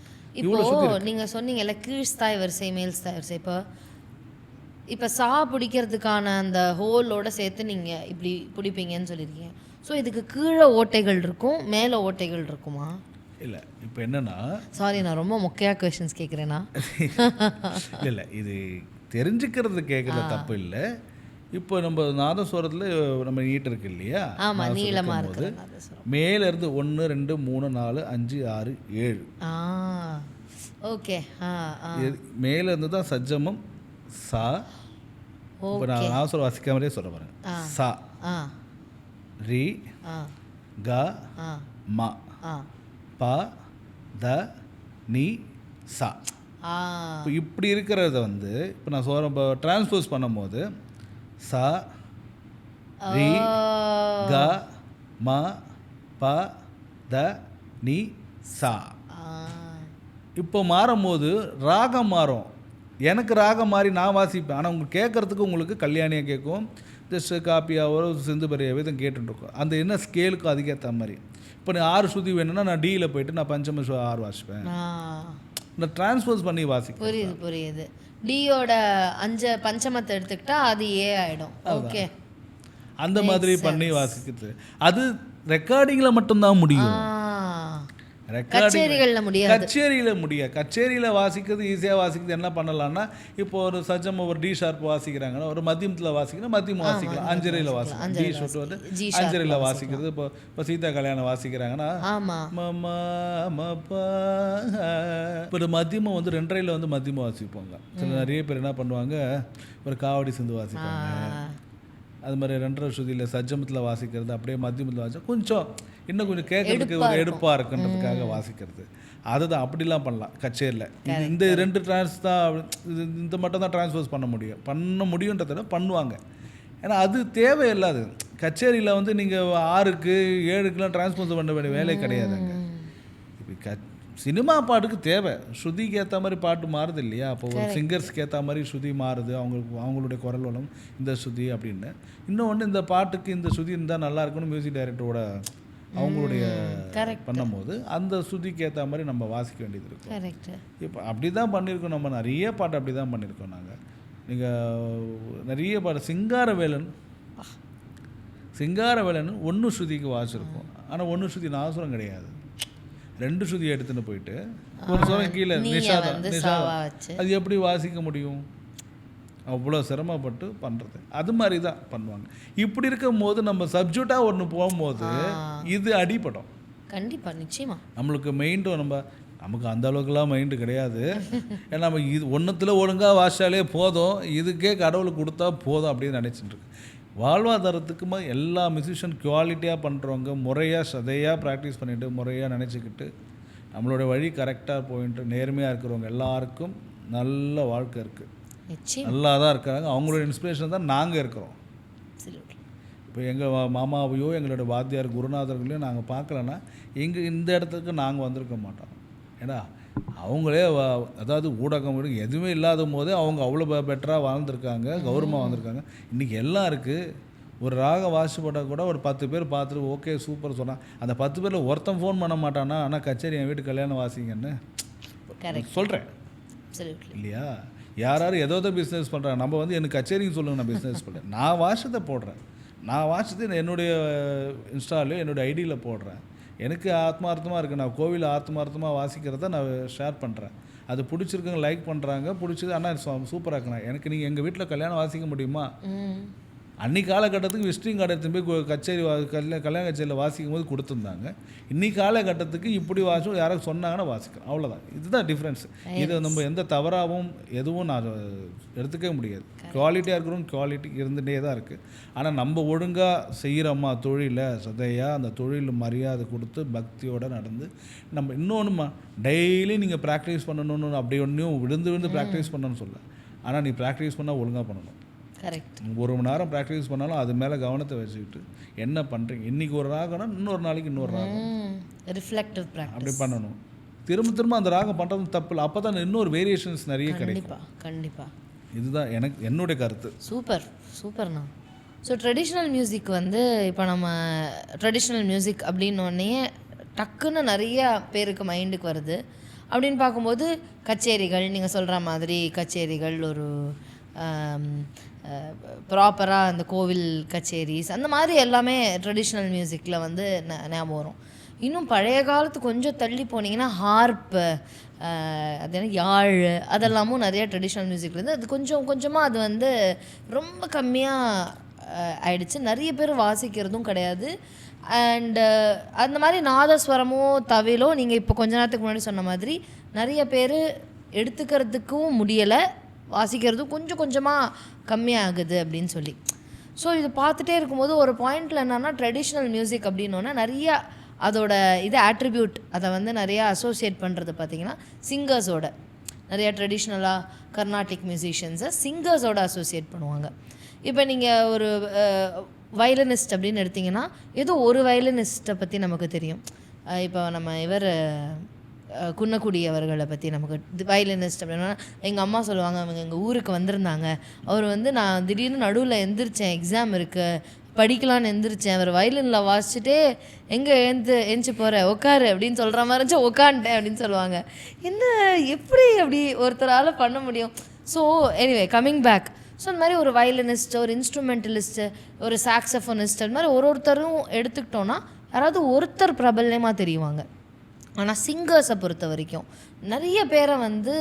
இப்போ நீங்கள் சொன்னீங்கல்ல கீழ் ஸ்தாய் வரிசை மேல் ஸ்தாய் வரிசை, இப்போ சா பிடிக்கிறதுக்கான அந்த ஹோலோட சேர்த்து நீங்கள் இப்படி பிடிப்பீங்கன்னு சொல்லியிருக்கீங்க. ஸோ இதுக்கு கீழே ஓட்டைகள் இருக்கும், மேலே ஓட்டைகள் இருக்குமா? இல்லை, இப்போ என்னென்னா, சாரி நான் ரொம்ப மொக்கையாக கொஷின்ஸ் கேட்குறேன்னா. இல்லை, இது தெரிஞ்சுக்கிறது கேட்குறது தப்பு இல்லை. இப்போ நம்ம நாதஸ்வரத்தில் நம்ம நீட் இருக்கு இல்லையா, நீளமாக இருக்குது. மேலேருந்து 1 2 3 4 5 6 7. ஓகே, மேலேருந்து தான் சஜ்ஜமம் சா. இப்போ நான் நாதஸ்வரம் வாசிக்காமலே சொல்ல போகிறேன். சா, ரி, க, ம, ப, த, நீ, சா. இப்போ இப்படி இருக்கிறத வந்து இப்போ நான் சொல்கிறேன், இப்போ டிரான்ஸ்போஸ் பண்ணும்போது சா, ரி, க, ம, ப, த, நீ, சா. இப்போ மாறும்போது ராகம் மாறும். எனக்கு ராகம் மாறி நான் வாசிப்பேன். ஆனால் உங்களுக்கு கேட்குறதுக்கு உங்களுக்கு கல்யாணியாக கேட்கும், ஜஸ்ட் காப்பியாக ஒரு சிந்து பரியாவே தான் கேட்டுருக்கோம். அந்த என்ன ஸ்கேலுக்கும் அதுக்கேற்ற மாதிரி. இப்போ நான் 6 ஸ்ருதி வேணும்னா நான் டியில் போயிட்டு நான் பஞ்சம 6 வாசிப்பேன். நான் டிரான்ஸ்போஸ் பண்ணி வாசிப்பேன். புரியுது. டியோட 5 பஞ்சமத்தை எடுத்துக்கிட்டா அது ஏ ஆகிடும். ஓகே, அந்த மாதிரி பண்ணி வாசிக்கிறது அது ரெக்கார்டிங்கில் மட்டும்தான் முடியும். கச்சேரிகளில் முடியாது. கச்சேரியில் வாசிக்கிறது ஈஸியாக வாசிக்கிறது என்ன பண்ணலாம்னா, இப்போ ஒரு சஜம் ஒரு டி ஷார்ப் வாசிக்கிறாங்கன்னா ஒரு மத்தியமத்தில் வாசிக்கணும், மத்தியம் வாசிக்கலாம், அஞ்சரையில் வாசிக்கலாம். டி ஷோட்டு வந்து அஞ்சரையில் வாசிக்கிறது. இப்போ சீதா கல்யாணம் வாசிக்கிறாங்கன்னா இப்போ மத்தியமம் வந்து 2.5 வந்து மத்தியமம் வாசிப்பாங்க. நிறைய பேர் என்ன பண்ணுவாங்க, ஒரு காவடி சிந்து வாசிப்பாங்க. அது மாதிரி 2.5 ஸ்ருதியில் சஜ்ஜமத்தில் வாசிக்கிறது, அப்படியே மத்தியமத்தில் வாசிச்சா கொஞ்சம் இன்னும் கொஞ்சம் கேட்கறதுக்கு ஒரு எடுப்பாக இருக்குன்றதுக்காக வாசிக்கிறது. அதுதான் அப்படிலாம் பண்ணலாம் கச்சேரியில். இந்த 2 ட்ரான்ஸ் தான் இந்த மட்டும் தான் ட்ரான்ஸ்ஃபர்ஸ் பண்ண முடியுன்றத பண்ணுவாங்க. ஏன்னா அது தேவையில்லாது. கச்சேரியில் வந்து நீங்கள் 6க்கு 7க்குலாம் ட்ரான்ஸ்ஃபர்ஸ் பண்ண வேண்டிய வேலை கிடையாதுங்க. இப்போ சினிமா பாட்டுக்கு தேவை, ஸ்ருதிக்கு ஏற்ற மாதிரி பாட்டு மாறுது இல்லையா? அப்போ ஒரு சிங்கர்ஸ்க்கு ஏற்ற மாதிரி ஸ்ருதி மாறுது, அவங்களுடைய குரல் வளம் இந்த ஸ்ருதி அப்படின்னு. இன்னொன்று இந்த பாட்டுக்கு இந்த ஸ்ருதி இருந்தால் நல்லா இருக்குன்னு மியூசிக் டைரக்டரோட அவங்களுடைய பண்ணும்போது அந்த ஸ்ருதிக்கு ஏற்ற மாதிரி நம்ம வாசிக்க வேண்டியது இருக்கும். இப்போ அப்படி தான் பண்ணியிருக்கோம், நம்ம நிறைய பாட்டு அப்படி தான் பண்ணியிருக்கோம் நாங்கள். நீங்கள் நிறைய பாட்டு சிங்காரவேலன் 1 ஸ்ருதிக்கு வாசிச்சிருக்கோம். ஆனால் 1 ஸ்ருதி நாசுரம் கிடையாது, 2 ஸ்ருதி எடுத்துன்னு போயிட்டு ஒரு சுரம் கீழே நிஷாதா அது எப்படி வாசிக்க முடியும்? அவ்வளோ சிரமப்பட்டு பண்ணுறது. அது மாதிரி தான் பண்ணுவாங்க. இப்படி இருக்கும் போது நம்ம சப்ஜெக்டாக ஒன்று போகும்போது இது அடிப்படும் கண்டிப்பாக, நிச்சயமாக. நம்மளுக்கு நமக்கு அந்த அளவுக்குலாம் மைண்டு கிடையாது. ஏன்னா நம்ம இது ஒன்றுத்தில் ஒழுங்காக வாசித்தாலே போதும், இதுக்கே கடவுளுக்கு கொடுத்தா போதும் அப்படின்னு நினச்சிட்டு இருக்கு. வாழ்வாதாரத்துக்குமா எல்லா மியூசிஷியன் குவாலிட்டியாக பண்ணுறவங்க முறையாக சதையாக ப்ராக்டிஸ் பண்ணிவிட்டு முறையாக நினச்சிக்கிட்டு நம்மளோட வழி கரெக்டாக போயிட்டு நேர்மையாக இருக்கிறவங்க எல்லாருக்கும் நல்ல வாழ்க்கை இருக்குது, நல்லா தான் இருக்கிறாங்க. அவங்களோட இன்ஸ்பிரேஷன் தான் நாங்கள் இருக்கிறோம். இப்போ எங்கள் மாமாவையோ எங்களோட வாத்தியார் குருநாதர்களையும் நாங்கள் பார்க்கலன்னா இந்த இடத்துக்கு நாங்கள் வந்திருக்க மாட்டோம். ஏன்னா அவங்களே அதாவது ஊடகம் எதுவுமே இல்லாத போதே அவங்க அவ்வளோ பெட்டராக வாழ்ந்துருக்காங்க, கௌரவமாக வாழ்ந்துருக்காங்க. இன்றைக்கி எல்லாம் இருக்குது. ஒரு ராகம் வாசிப்பட்டால் கூட ஒரு 10 பேர் பார்த்துட்டு ஓகே சூப்பர் சொன்னால் அந்த 10 பேரில் ஒருத்தன் ஃபோன் பண்ண மாட்டானா, ஆனால் கச்சேரி என் வீட்டு கல்யாணம் வாசிங்கன்னு சொல்கிறேன் இல்லையா? யாரும் ஏதோ பிஸ்னஸ் பண்ணுறாங்க. நம்ம வந்து எனக்கு கச்சேரின்னு சொல்லுங்கள், நான் பிஸ்னஸ் பண்ணுறேன். நான் வாசத்தை போடுறேன், நான் வாசத்தை என்னுடைய இன்ஸ்டாலையோ என்னுடைய ஐடியில் போடுறேன். எனக்கு ஆத்மார்த்தமாக இருக்குது, நான் கோவிலில் ஆத்மார்த்தமாக வாசிக்கிறத நான் ஷேர் பண்ணுறேன். அது பிடிச்சிருக்குங்க, லைக் பண்ணுறாங்க, பிடிச்சது. ஆனால் சூப்பராக இருக்குண்ணா, எனக்கு நீங்கள் எங்கள் வீட்டில் கல்யாணம் வாசிக்க முடியுமா? அன்றைக்கி காலகட்டத்துக்கு விசிட்டிங் கார்டு எடுத்துன்னு போய் கச்சேரி கல்யாண கச்சேரியில் வாசிக்கும் போது கொடுத்துருந்தாங்க. இன்றைக்கி காலகட்டத்துக்கு இப்படி வாசிக்கும் யாராவது சொன்னாங்கன்னா வாசிக்கிறோம், அவ்வளோதான். இதுதான் டிஃப்ரென்ஸ். இதை நம்ம எந்த தவறாகவும் எதுவும் நான் எடுத்துக்கவே முடியாது. குவாலிட்டியாக இருக்கிறோம், குவாலிட்டி இருந்துகிட்டே தான் இருக்குது. ஆனால் நம்ம ஒழுங்காக செய்கிறோமா தொழிலை சதையாக அந்த தொழில் மரியாதை கொடுத்து பக்தியோடு நடந்து நம்ம இன்னொன்று டெய்லி நீங்கள் ப்ராக்டிஸ் பண்ணணும்னு அப்படி ஒன்றையும் விழுந்து ப்ராக்டிஸ் பண்ணணும்னு சொல்ல. ஆனால் நீ ப்ராக்டிஸ் பண்ணால் ஒழுங்காக பண்ணணும். கரெக்ட். 1 மணி நேரம் ப்ராக்டிஸ் பண்ணாலும் அது மேலே கவனத்தை வச்சுக்கிட்டு என்ன பண்ணுறீங்க, இன்றைக்கி ஒரு ராகம்னா இன்னொரு நாளைக்கு இன்னொரு ராகம் ரிஃப்ளெக்டிவ் ப்ராக்டிஸ் அப்படி பண்ணணும். திரும்ப அந்த ராகம் பண்ணுறது தப்பு இல்லை, அப்போ தான் இன்னொரு வேரியேஷன்ஸ் நிறைய கிடைக்கும். கண்டிப்பாக இதுதான் என்னுடைய கருத்து. சூப்பர்ண்ணா. ஸோ ட்ரெடிஷ்னல் மியூசிக் வந்து இப்போ நம்ம ட்ரெடிஷ்னல் மியூசிக் அப்படின்னோடனே டக்குன்னு நிறைய பேருக்கு மைண்டுக்கு வருது. அப்படின்னு பார்க்கும்போது கச்சேரிகள், நீங்கள் சொல்கிற மாதிரி கச்சேரிகள் ஒரு ப்ராப்பராக அந்த கோவில் கச்சேரிஸ் அந்த மாதிரி எல்லாமே ட்ரெடிஷ்னல் மியூசிக்கில் வந்து ஞாபகம் வரும். இன்னும் பழைய காலத்து கொஞ்சம் தள்ளி போனீங்கன்னா ஹார்ப்பு, அது என்ன யாழ், அதெல்லாமும் நிறைய ட்ரெடிஷ்னல் மியூசிக்கில் இருந்து அது கொஞ்சமாக அது வந்து ரொம்ப கம்மியாக ஆயிடுச்சு. நிறைய பேர் வாசிக்கிறதும் கிடையாது. அண்டு அந்த மாதிரி நாதஸ்வரமோ தவிலோ நீங்கள் இப்போ கொஞ்ச நேரத்துக்கு முன்னாடி சொன்ன மாதிரி நிறைய பேர் எடுத்துக்கிறதுக்கும் முடியலை, வாசிக்கிறதும் கொஞ்சமாக கம்மியாகுது அப்படின்னு சொல்லி. ஸோ இது பார்த்துட்டே இருக்கும்போது ஒரு பாயிண்டில் என்னென்னா ட்ரெடிஷ்னல் மியூசிக் அப்படின்னோன்னா நிறையா அதோட இது ஆட்ரிபியூட் அதை வந்து நிறையா அசோசியேட் பண்ணுறது பார்த்திங்கன்னா சிங்கர்ஸோட, நிறையா ட்ரெடிஷ்னலாக கர்நாடிக் மியூசிஷியன்ஸை சிங்கர்ஸோட அசோசியேட் பண்ணுவாங்க. இப்போ நீங்கள் ஒரு வயலினிஸ்ட் அப்படின்னு எடுத்திங்கன்னா ஏதோ ஒரு வயலினிஸ்ட்டை பற்றி நமக்கு தெரியும். இப்போ நம்ம இவர் குன்னக்குடி அவர்களை பற்றி நமக்கு வயலினிஸ்ட் அப்படின்னா எங்கள் அம்மா சொல்லுவாங்க, அவங்க எங்கள் ஊருக்கு வந்திருந்தாங்க, அவர் வந்து நான் திடீர்னு நடுவில் எந்திரிச்சேன், எக்ஸாம் இருக்குது படிக்கலான்னு எந்திரிச்சேன், அவர் வயலினில் வாசிச்சுட்டே எங்கே எழுந்துச்சு போகிற உட்காரு அப்படின்னு சொல்கிற மாதிரி இருந்துச்சு, உட்காந்துட்டேன் அப்படின்னு சொல்லுவாங்க. என்ன எப்படி அப்படி ஒருத்தரால் பண்ண முடியும்? So anyway coming back, so இந்த மாதிரி ஒரு வயலினிஸ்ட்டு, ஒரு இன்ஸ்ட்ருமெண்டலிஸ்ட்டு, ஒரு சாக்ஸஃபோனிஸ்ட், அது மாதிரி ஒருத்தரும் எடுத்துக்கிட்டோன்னா யாராவது ஒருத்தர் பிரபல்யமாக தெரியுவாங்க. ஆனால் சிங்கர்ஸை பொறுத்த வரைக்கும் நிறைய பேரை வந்து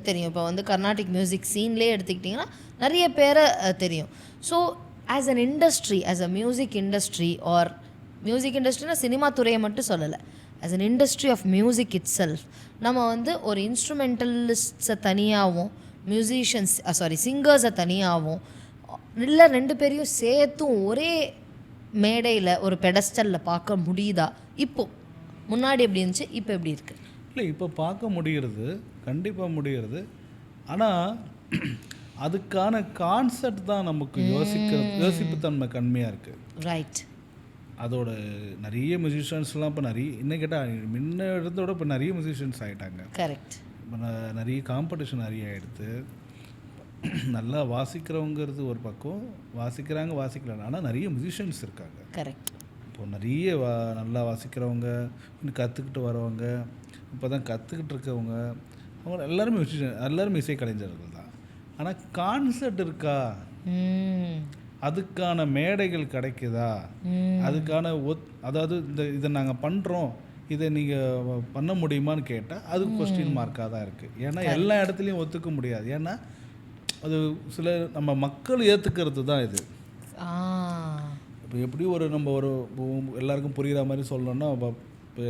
தெரியும். இப்போ வந்து கர்நாடிக் மியூசிக் சீன்லேயே எடுத்துக்கிட்டிங்கன்னா நிறைய பேரை தெரியும். So as an industry, as a music industry or music இண்டஸ்ட்ரினா சினிமா துறையை மட்டும் சொல்லலை, as an industry of music itself நம்ம வந்து ஒரு இன்ஸ்ட்ருமெண்டலிஸ்ட்ஸை தனியாகவும் சிங்கர்ஸை தனியாகவும் இல்லை 2 பேரையும் சேர்த்தும் ஒரே மேடையில் ஒரு பெடஸ்டலில் பார்க்க முடியுதா? இப்போ முன்னாடி எப்படி இருந்துச்சு, இப்போ எப்படி இருக்குது? இல்லை, இப்போ பார்க்க முடிகிறது, கண்டிப்பாக முடிகிறது. ஆனால் அதுக்கான கான்செப்ட் தான் நமக்கு யோசிப்புத்தன்மை கம்மியாக இருக்குது. ரைட். அதோட நிறைய மியூசிஷியன்ஸ்லாம் இப்போ இன்னும் கேட்டால் முன்ன இடத்தோட இப்போ நிறைய மியூசிஷியன்ஸ் ஆகிட்டாங்க. கரெக்ட். இப்போ நிறைய காம்படிஷன் நிறைய ஆகிடுது. நல்லா வாசிக்கிறவங்கிறது ஒரு பக்கம், வாசிக்கிறாங்க ஆனால் நிறைய மியூசிஷியன்ஸ் இருக்காங்க. கரெக்ட். இப்போது நிறைய நல்லா வாசிக்கிறவங்க, இன்னும் கற்றுக்கிட்டு வரவங்க, இப்போ தான் கற்றுக்கிட்டு இருக்கவங்க, அவங்க எல்லாருமே மியூசிஷியன், எல்லாருமே இசை கலைஞர்கள் தான். ஆனால் கான்செர்ட் இருக்கா, அதுக்கான மேடைகள் கிடைக்குதா, அதுக்கான அதாவது இதை நாங்கள் பண்ணுறோம், இதை நீங்கள் பண்ண முடியுமான்னு கேட்டால் அது கொஸ்டின் மார்க்காக தான் இருக்குது. ஏன்னா எல்லா இடத்துலையும் ஒத்துக்க முடியாது. ஏன்னா அது சில நம்ம மக்கள் ஏற்றுக்கிறது தான் இது. இப்போ எப்படி நம்ம எல்லாருக்கும் புரிகிற மாதிரி சொல்லணும்னா, இப்போ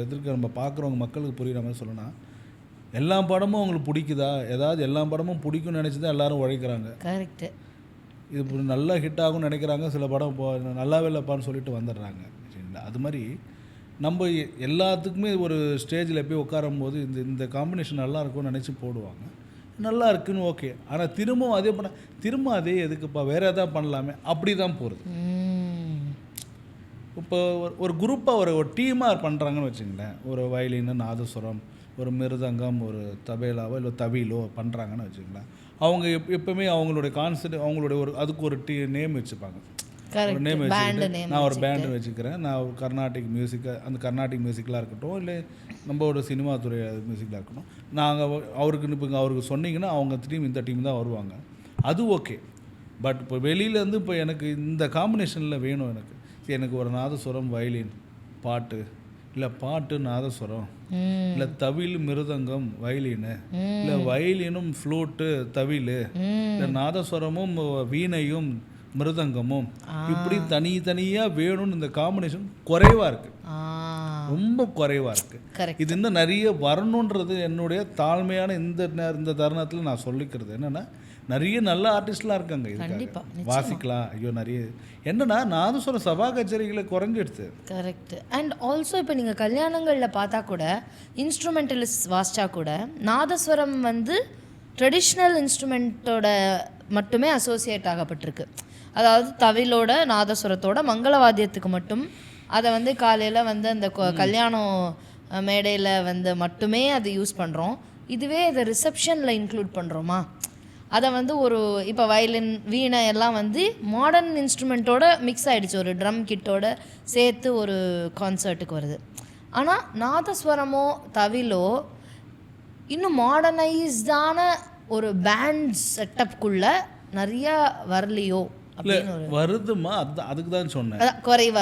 எதிர்க்க நம்ம பார்க்குறவங்க மக்களுக்கு புரிகிற மாதிரி சொல்லணும்னா, எல்லா படமும் அவங்களுக்கு பிடிக்குதா, ஏதாவது எல்லா படமும் பிடிக்கும்னு நினச்சி தான் எல்லோரும் உழைக்கிறாங்க. கரெக்டு. இது நல்லா ஹிட் ஆகும்னு நினைக்கிறாங்க, சில படம் நல்லாவே இல்லைப்பான்னு சொல்லிட்டு வந்துடுறாங்க. சரிங்களா? அது மாதிரி நம்ம எல்லாத்துக்குமே ஒரு ஸ்டேஜில் போய் உட்காரும் போது இந்த காம்பினேஷன் நல்லா இருக்கும்னு நினச்சி போடுவாங்க, நல்லா இருக்குன்னு ஓகே. ஆனால் திரும்பவும் அதே திரும்ப அதே எதுக்குப்பா, வேறு எதாவது பண்ணலாமே, அப்படி தான் போகிறது. இப்போ ஒரு குரூப்பாக ஒரு டீமாக பண்ணுறாங்கன்னு வச்சுங்களேன், ஒரு வயலின், நாதஸ்வரம், ஒரு மிருதங்கம், ஒரு தபேலாவோ இல்லை தவிலோ பண்ணுறாங்கன்னு வச்சுங்களேன், அவங்க எப்பவுமே அவங்களுடைய கான்செப்ட், அவங்களுடைய அதுக்கு ஒரு நேம் வச்சுப்பாங்க. ஒரு நேம் வச்சுக்கிட்டு நான் ஒரு பேண்டு வச்சுக்கிறேன், நான் ஒரு கர்நாடிக் மியூசிக்கை, அந்த கர்நாடிக் மியூசிக்கலாக இருக்கட்டும், இல்லை நம்மளோட சினிமா துறை மியூசிக்கலாக இருக்கட்டும், நாங்கள் அவருக்கு சொன்னீங்கன்னா அவங்க இந்த டீம் தான் வருவாங்க, அது ஓகே. பட் இப்போ வெளியிலேருந்து இப்போ எனக்கு இந்த காம்பினேஷனில் வேணும், எனக்கு ஒரு நாதஸ்வரம் வயலின் பாட்டு, இல்லை பாட்டு நாதஸ்வரம், இல்லை தவில் மிருதங்கம் வயலினு, இல்லை வயலினும் ஃப்ளூட்டு தவில், இல்லை நாதஸ்வரமும் வீணையும் மிருதங்கமும், இப்படி தனியாக வேணும்னு இந்த காம்பினேஷன் குறைவாக இருக்குது, ரொம்ப குறைவாக இருக்குது. இது இன்னும் நிறைய வரணுன்றது என்னுடைய தாழ்மையான இந்த தருணத்தில் நான் சொல்லிக்கிறது என்னென்னா, நிறைய நல்ல ஆர்டிஸ்ட்லாம் இருக்காங்க, இதுக்காக வாசிக்கலாம். ஐயோ நிறைய என்னன்னா நாதஸ்வரம் சபா கச்சேரிகளை குறைஞ்சிடுது. கரெக்ட். அண்ட் ஆல்சோ இப்போ நீங்கள் கல்யாணங்களில் பார்த்தா கூட இன்ஸ்ட்ருமெண்டலிஸ்ட் வாசிச்சா கூட நாதஸ்வரம் ட்ரெடிஷ்னல் இன்ஸ்ட்ருமெண்ட்டோட மட்டுமே அசோசியேட் ஆகப்பட்டிருக்கு. அதாவது தவிலோட நாதஸ்வரத்தோட மங்களவாத்தியத்துக்கு மட்டும் அதை காலையில் அந்த கல்யாணம் மேடையில் மட்டுமே அதை யூஸ் பண்ணுறோம். இதுவே இதை ரிசப்ஷனில் இன்க்ளூட் பண்ணுறோமா, அதை ஒரு இப்போ வயலின் வீணை எல்லாம் மாடர்ன் இன்ஸ்ட்ருமெண்ட்டோட மிக்ஸ் ஆகிடுச்சு, ஒரு ட்ரம் கிட்டோட சேர்த்து ஒரு கான்சர்ட்டுக்கு வருது. ஆனால் நாதஸ்வரமோ தவிலோ இன்னும் மாடர்னைஸ்டான ஒரு பேண்ட் செட்டப்குள்ளே நிறையா வரலையோ வருதுமா, அதுக்கு தான் சொன்னேன், குறைவா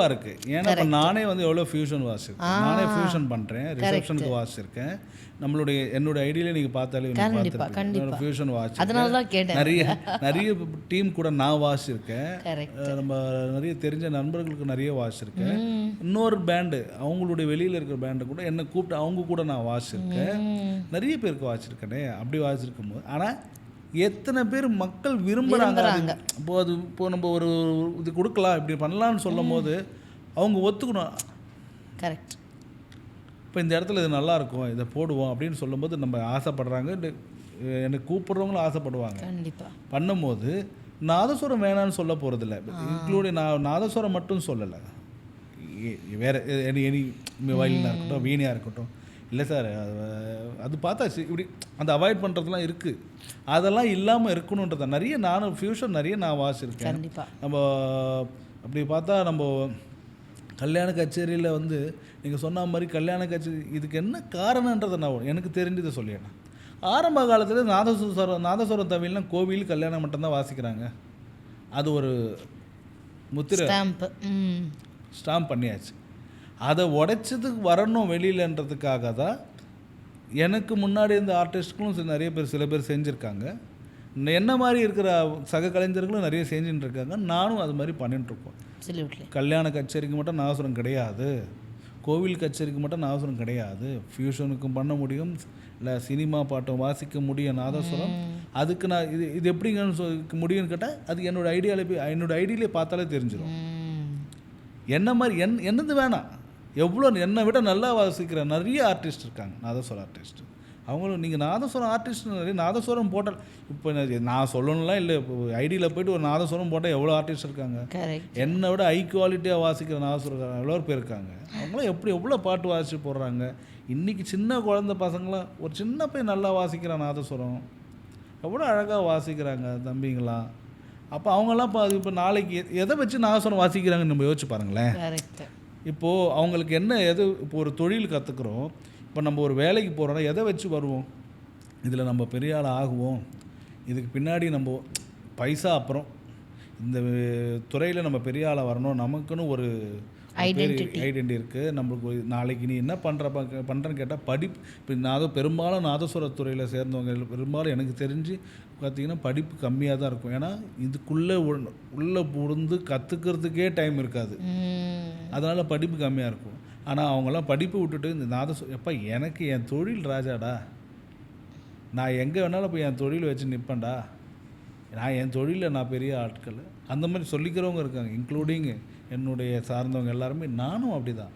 இருக்கு. ஏன்னா இப்போ நானே எவ்வளோ ஃபியூஷன் வாசிச்சிருக்கேன், நானே ஃபியூஷன் பண்ணுறேன், ரிசப்ஷனுக்கு வாசிச்சிருக்கேன். என்னோட ஐடியில நீங்கள் பார்த்தாலே ஃபியூஷன் வாசிச்சிருக்கேன், நிறைய டீம் கூட நான் வாசிச்சிருக்கேன், நம்ம நிறைய தெரிஞ்ச நண்பர்களுக்கு நிறைய வாசிச்சிருக்கேன். இன்னொரு பேண்டு அவங்களுடைய வெளியில் இருக்கிற பேண்டு கூட என்னை கூப்பிட்டு அவங்க கூட நான் வாசிச்சிருக்கேன், நிறைய பேருக்கு வாசிச்சிருக்கேனே. அப்படி வாசிச்சிருக்கும் போது ஆனால் எத்தனை பேர் மக்கள் விரும்புகிறாங்க, இப்போ நம்ம ஒரு இது கொடுக்கலாம், இப்படி பண்ணலான்னு சொல்லும் போது அவங்க ஒத்துக்கணும். கரெக்ட். இப்போ இந்த இடத்துல இது நல்லாயிருக்கும், இதை போடுவோம் அப்படின்னு சொல்லும்போது நம்ம ஆசைப்படுறாங்க, எனக்கு கூப்பிட்றவங்களும் ஆசைப்படுவாங்க. கண்டிப்பாக பண்ணும்போது நாதஸ்வரம் வேணான்னு சொல்ல போகிறதில்ல, இன்க்ளூடிங் நாதஸ்வரம் மட்டும் சொல்லலை, வேறு எனி வயலினாக இருக்கட்டும், வீணையாக இருக்கட்டும். இல்லை சார், அது பார்த்தாச்சு, இப்படி அந்த அவாய்ட் பண்ணுறதுலாம் இருக்குது, அதெல்லாம் இல்லாமல் இருக்கணுன்றத நிறைய நானும் ஃபியூஷன் நிறைய நான் வாசிச்சிருக்கேன். நம்ம அப்படி பார்த்தா நம்ம கல்யாண கச்சேரியில் நீங்கள் சொன்ன மாதிரி கல்யாண கச்சேரி இதுக்கு என்ன காரணன்றதை நான் எனக்கு தெரிஞ்சதை சொல்லிடுறேன். ஆரம்ப காலத்தில் நாதஸ்வரம் தவில்லாம் கோவில் கல்யாணம் மட்டும்தான் வாசிக்கிறாங்க, அது ஒரு முத்திரை ஸ்டாம்ப் பண்ணியாச்சு. அதை உடைச்சதுக்கு வரணும் வெளியிலன்றதுக்காக தான் எனக்கு முன்னாடி இருந்த ஆர்டிஸ்ட்களும் நிறைய பேர் சில பேர் செஞ்சுருக்காங்க, என்ன மாதிரி இருக்கிற சக கலைஞர்களும் நிறைய செஞ்சுட்டு இருக்காங்க, நானும் அது மாதிரி பண்ணிட்டுருக்கோம். கல்யாண கச்சேரிக்கு மட்டும் நாதஸ்வரம் கிடையாது, கோவில் கச்சேரிக்கு மட்டும் நாதஸ்வரம் கிடையாது, ஃபியூஷனுக்கும் பண்ண முடியும், இல்லை சினிமா பாட்டும் வாசிக்க முடியும் நாதஸ்வரம், அதுக்கு நான் இது எப்படிங்கன்னு முடியும்னு கேட்டால் அது என்னோடய ஐடியாலே பார்த்தாலே தெரிஞ்சிடும். என்ன மாதிரி என்னது வேணாம், எவ்வளோ என்னை விட நல்லா வாசிக்கிற நிறைய ஆர்டிஸ்ட் இருக்காங்க, நாதஸ்வரம் ஆர்டிஸ்ட். அவங்களும் நீங்கள் நாதஸ்வரம் ஆர்டிஸ்ட் நிறைய நாதஸ்வரம் போட்டால் இப்போ நான் சொல்லணும்லாம் இல்லை, இப்போ ஐடியில் போய்ட்டு ஒரு நாதஸ்வரம் போட்டால் எவ்வளோ ஆர்டிஸ்ட் இருக்காங்க. என்னை விட ஹை குவாலிட்டியாக வாசிக்கிற நாதஸ்வரம் எவ்வளோ பேர் இருக்காங்க. அவங்களாம் எவ்வளோ பாட்டு வாசித்து போடுறாங்க. இன்றைக்கி சின்ன குழந்தை பசங்களாம் ஒரு சின்ன பையன் நல்லா வாசிக்கிற நாதஸ்வரம் எவ்வளோ அழகாக வாசிக்கிறாங்க தம்பிங்களாம். அப்போ அவங்கெல்லாம் இப்போ நாளைக்கு எதை வச்சு நாதஸ்வரம் வாசிக்கிறாங்கன்னு நம்ம யோசிச்சு பாருங்களேன். இப்போது அவங்களுக்கு இப்போ ஒரு தொழில் கற்றுக்குறோம், இப்போ நம்ம ஒரு வேலைக்கு போகிறோன்னா எதை வச்சு வருவோம், இதில் நம்ம பெரிய ஆள் ஆகுவோம், இதுக்கு பின்னாடி நம்ம பைசா, அப்புறம் இந்த துறையில் நம்ம பெரிய ஆளாக வரணும், நமக்குன்னு ஒரு ஐடென்டிட்டி இருக்குது. நம்மளுக்கு நாளைக்கு நீ என்ன பண்ணுறேன்னு கேட்டால் படிப்பு. இப்போ பெரும்பாலும் நாதஸ்வரத்துறையில் சேர்ந்தவங்க பெரும்பாலும் எனக்கு தெரிஞ்சு பார்த்திங்கன்னா படிப்பு கம்மியாக தான் இருக்கும். ஏன்னா இதுக்குள்ளே உள்ளே புகுந்து கற்றுக்கிறதுக்கே டைம் இருக்காது, அதனால் படிப்பு கம்மியாக இருக்கும். ஆனால் அவங்களாம் படிப்பு விட்டுட்டு இந்த எப்போ எனக்கு என் தொழில் ராஜாடா, நான் எங்கே வேணாலும் போய் என் தொழில் வச்சு நிற்பேன்டா, நான் என் தொழிலில் நான் பெரிய ஆட்கள், அந்த மாதிரி சொல்லிக்கிறவங்க இருக்காங்க. இன்க்ளூடிங் என்னுடைய சார்ந்தவங்க எல்லாருமே. நானும் அப்படி தான்,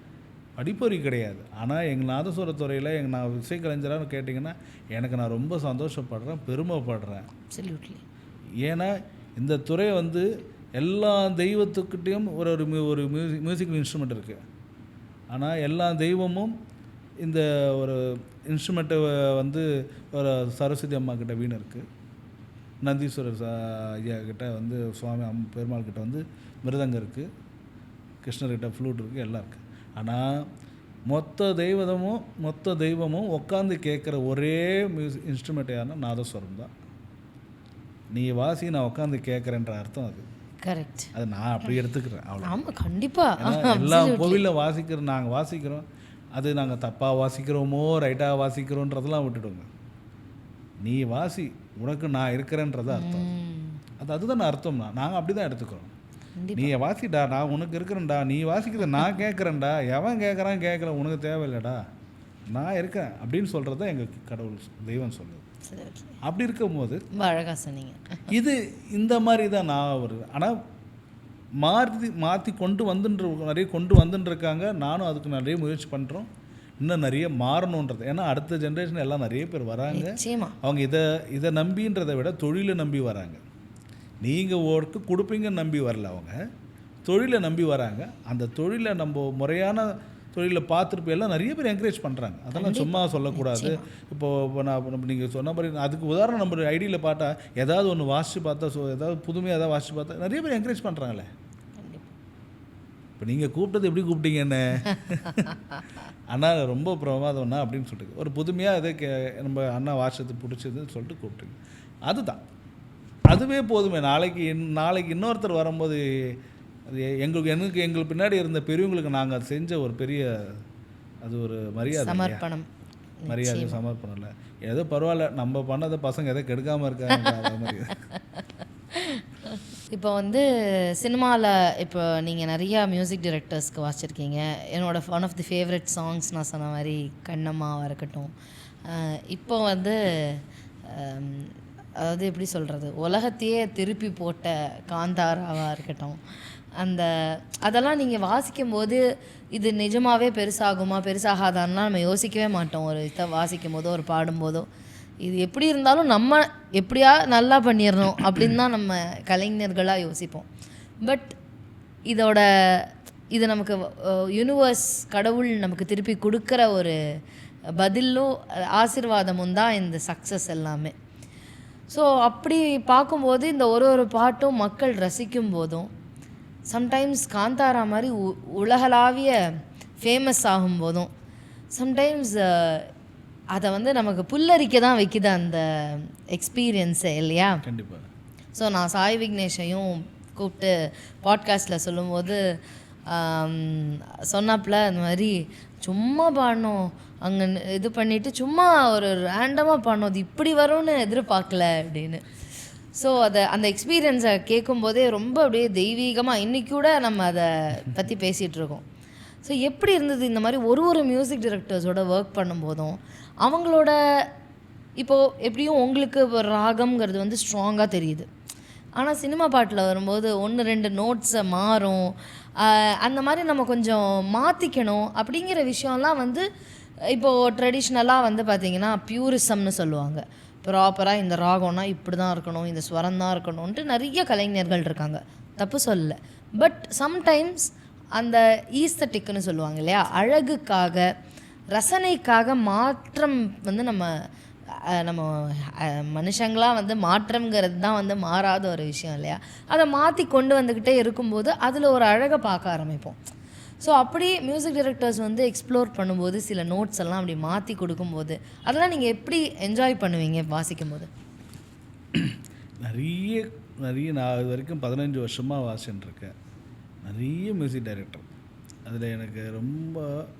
படிப்பறி கிடையாது. ஆனால் எங்கள் நாதஸ்வரத்துறையில் நான் இசைக்கலைஞரான்னு கேட்டிங்கன்னா எனக்கு நான் ரொம்ப சந்தோஷப்படுறேன், பெருமைப்படுறேன். ஏன்னா இந்த துறை எல்லா தெய்வத்துக்கிட்டேயும் ஒரு மியூசிக்கல் இன்ஸ்ட்ருமெண்ட் இருக்குது. ஆனால் எல்லா தெய்வமும் இந்த ஒரு இன்ஸ்ட்ருமெண்ட்டை ஒரு சரஸ்வதி அம்மா கிட்ட வீணை இருக்குது, நந்தீஸ்வரர் ஐயா கிட்ட சுவாமி பெருமாள் கிட்ட மிருதங்கம் இருக்குது, கிருஷ்ணர்கிட்ட ஃப்ளூட் இருக்குது, எல்லாம் இருக்குது. ஆனால் மொத்த தெய்வமும் உட்காந்து கேட்குற ஒரே இன்ஸ்ட்ருமெண்ட் யாருன்னா நாதஸ்வரம் தான். நீ வாசி, நான் உட்காந்து கேட்குறேன்ற அர்த்தம் அது. கரெக்ட். அது நான் அப்படி எடுத்துக்கிறேன். அவ்வளோ. ஆமாம், கண்டிப்பாக. எல்லா கோவிலில் நாங்கள் வாசிக்கிறோம், அது நாங்கள் தப்பாக வாசிக்கிறோமோ ரைட்டாக வாசிக்கிறோன்றதெல்லாம் விட்டுடுங்க. நீ வாசி, உனக்கு நான் இருக்கிறேன்றத அர்த்தம். அதுதான் அர்த்தம்னா நாங்கள் அப்படி தான் எடுத்துக்கிறோம். நீ வாசிடா, நான் உனக்கு இருக்கிறேன்டா, நீ வாசிக்கிறத நான் கேட்குறேன்டா, எவன் கேட்குற உனக்கு தேவையில்லைடா, நான் இருக்கேன் அப்படின்னு சொல்கிறது எங்கள் கடவுள் தெய்வம் சொல்லுது. அப்படி இருக்கும்போது அழகாக சொன்னீங்க. இது இந்த மாதிரி தான் நான் வருது. ஆனால் மாற்றி கொண்டு வந்துருக்காங்க. நானும் அதுக்கு நிறைய முயற்சி பண்ணுறோம், இன்னும் நிறைய மாறணுன்றது. ஏன்னா அடுத்த ஜென்ரேஷன் எல்லாம் நிறைய பேர் வராங்க, அவங்க இதை நம்பின்றதை விட தொழிலை நம்பி வராங்க. நீங்கள் ஒர்க்கு கொடுப்பீங்கன்னு நம்பி வரல, அவங்க தொழிலை நம்பி வராங்க. அந்த தொழிலை நம்ம முறையான தொழிலை பார்த்துட்டு எல்லாம் நிறைய பேர் என்கரேஜ் பண்ணுறாங்க. அதெல்லாம் சும்மா சொல்லக்கூடாது. இப்போது நம்ம நீங்கள் சொன்ன மாதிரி அதுக்கு உதாரணம் நம்ம ஐடியில் பார்த்தா ஏதாவது ஒன்று வாசித்து பார்த்தா, ஏதாவது புதுமையாக ஏதாவது வாசித்து பார்த்தா நிறைய பேர் என்கரேஜ் பண்ணுறாங்களே. இப்போ நீங்கள் கூப்பிட்டது எப்படி கூப்பிட்டீங்க என்ன அண்ணா ரொம்ப பிரமாதம்ண்ணா அப்படின்னு சொல்லிட்டு ஒரு புதுமையாக எதை நம்ம அண்ணா வாசித்து பிடிச்சதுன்னு சொல்லிட்டு கூப்பிட்டுங்க. அதுவே போதுமே. நாளைக்கு இன்னொருத்தர் வரும்போது அது எங்களுக்கு பின்னாடி இருந்த பெரியவங்களுக்கு நாங்கள் அது செஞ்ச ஒரு பெரிய அது ஒரு மரியாதை, சமர்ப்பணம் இல்லை. ஏதோ பரவாயில்ல, நம்ம பண்ணதை பசங்க எதை கெடுக்காமல் இருக்காங்க. அது மாதிரி இப்போ சினிமாவில் இப்போ நீங்கள் நிறையா மியூசிக் டைரக்டர்ஸ்க்கு வாசிச்சிருக்கீங்க. One of the favourite songs நான் சொன்ன மாதிரி கண்ணம்மாவாக இருக்கட்டும். இப்போ அதாவது எப்படி சொல்கிறது, உலகத்தையே திருப்பி போட்ட காந்தாராவாக இருக்கட்டும். அதெல்லாம் நீங்கள் வாசிக்கும் போது இது நிஜமாகவே பெருசாகாதான்லாம் நம்ம யோசிக்கவே மாட்டோம். ஒரு இதை வாசிக்கும் போதோ ஒரு பாடும்போதோ இது எப்படி இருந்தாலும் நம்ம எப்படியா நல்லா பண்ணிடணும் அப்படின்னு தான் நம்ம கலைஞர்களாக யோசிப்போம். பட் இது நமக்கு யூனிவர்ஸ் கடவுள் நமக்கு திருப்பி கொடுக்குற ஒரு பதிலும் ஆசீர்வாதமும் தான் இந்த சக்ஸஸ் எல்லாமே. ஸோ அப்படி பார்க்கும்போது இந்த ஒரு பாட்டும் மக்கள் ரசிக்கும் போதும் சம்டைம்ஸ் காந்தாரா மாதிரி உலகளாவிய ஃபேமஸ் ஆகும்போதும் சம்டைம்ஸ் அதை நமக்கு புல்லரிக்க தான் வைக்குது அந்த எக்ஸ்பீரியன்ஸை, இல்லையா? கண்டிப்பாக. ஸோ நான் சாய் விக்னேஷையும் கூப்பிட்டு பாட்காஸ்ட்டில் சொல்லும்போது சொன்னாப்புல இந்த மாதிரி சும்மா பாடணும், அங்கே இது பண்ணிவிட்டு சும்மா ஒரு ரேண்டமாக பாடணும், அது இப்படி வரும்னு எதிர்பார்க்கல அப்படின்னு. ஸோ அந்த எக்ஸ்பீரியன்ஸை கேட்கும்போதே ரொம்ப அப்படியே தெய்வீகமாக இன்றைக்கி கூட நம்ம அதை பற்றி பேசிகிட்ருக்கோம். ஸோ எப்படி இருந்தது இந்த மாதிரி ஒரு மியூசிக் டைரக்டர்ஸோட ஒர்க் பண்ணும்போதும் அவங்களோட இப்போது எப்படியும் உங்களுக்கு ஒரு ராகம்ங்கிறது வந்து ஸ்ட்ராங்காக தெரியுது. ஆனால் சினிமா பாட்டில் வரும்போது 1-2 நோட்ஸை மாறும். அந்த மாதிரி நம்ம கொஞ்சம் மாற்றிக்கணும் அப்படிங்கிற விஷயம்லாம் வந்து இப்போது ட்ரெடிஷ்னலாக வந்து பார்த்திங்கன்னா பியூரிசம்னு சொல்லுவாங்க. ப்ராப்பராக இந்த ராகம்னா இப்படி தான் இருக்கணும், இந்த ஸ்வரம் தான் இருக்கணும்ன்ட்டு நிறைய கலைஞர்கள் இருக்காங்க, தப்பு சொல்லலை. பட் சம்டைம்ஸ் அந்த ஈஸ்தட்டிக்னு சொல்லுவாங்க இல்லையா, அழகுக்காக ரசனைக்காக மாற்றம் வந்து நம்ம மனுஷங்களாக வந்து மாற்றம்ங்கிறது தான் வந்து மாறாத ஒரு விஷயம் இல்லையா. அதை மாற்றி கொண்டு வந்துக்கிட்டே இருக்கும்போது அதில் ஒரு அழகை பார்க்க ஆரம்பிப்போம். ஸோ அப்படி மியூசிக் டைரக்டர்ஸ் வந்து எக்ஸ்ப்ளோர் பண்ணும்போது சில நோட்ஸ் எல்லாம் அப்படி மாற்றி கொடுக்கும்போது அதெல்லாம் நீங்கள் எப்படி என்ஜாய் பண்ணுவீங்க வாசிக்கும் போது? நிறைய நான் இது வரைக்கும் 15 வருஷமாக வாசிச்சுட்டுருக்கேன். நிறைய மியூசிக் டைரக்டர், அதில் எனக்கு ரொம்ப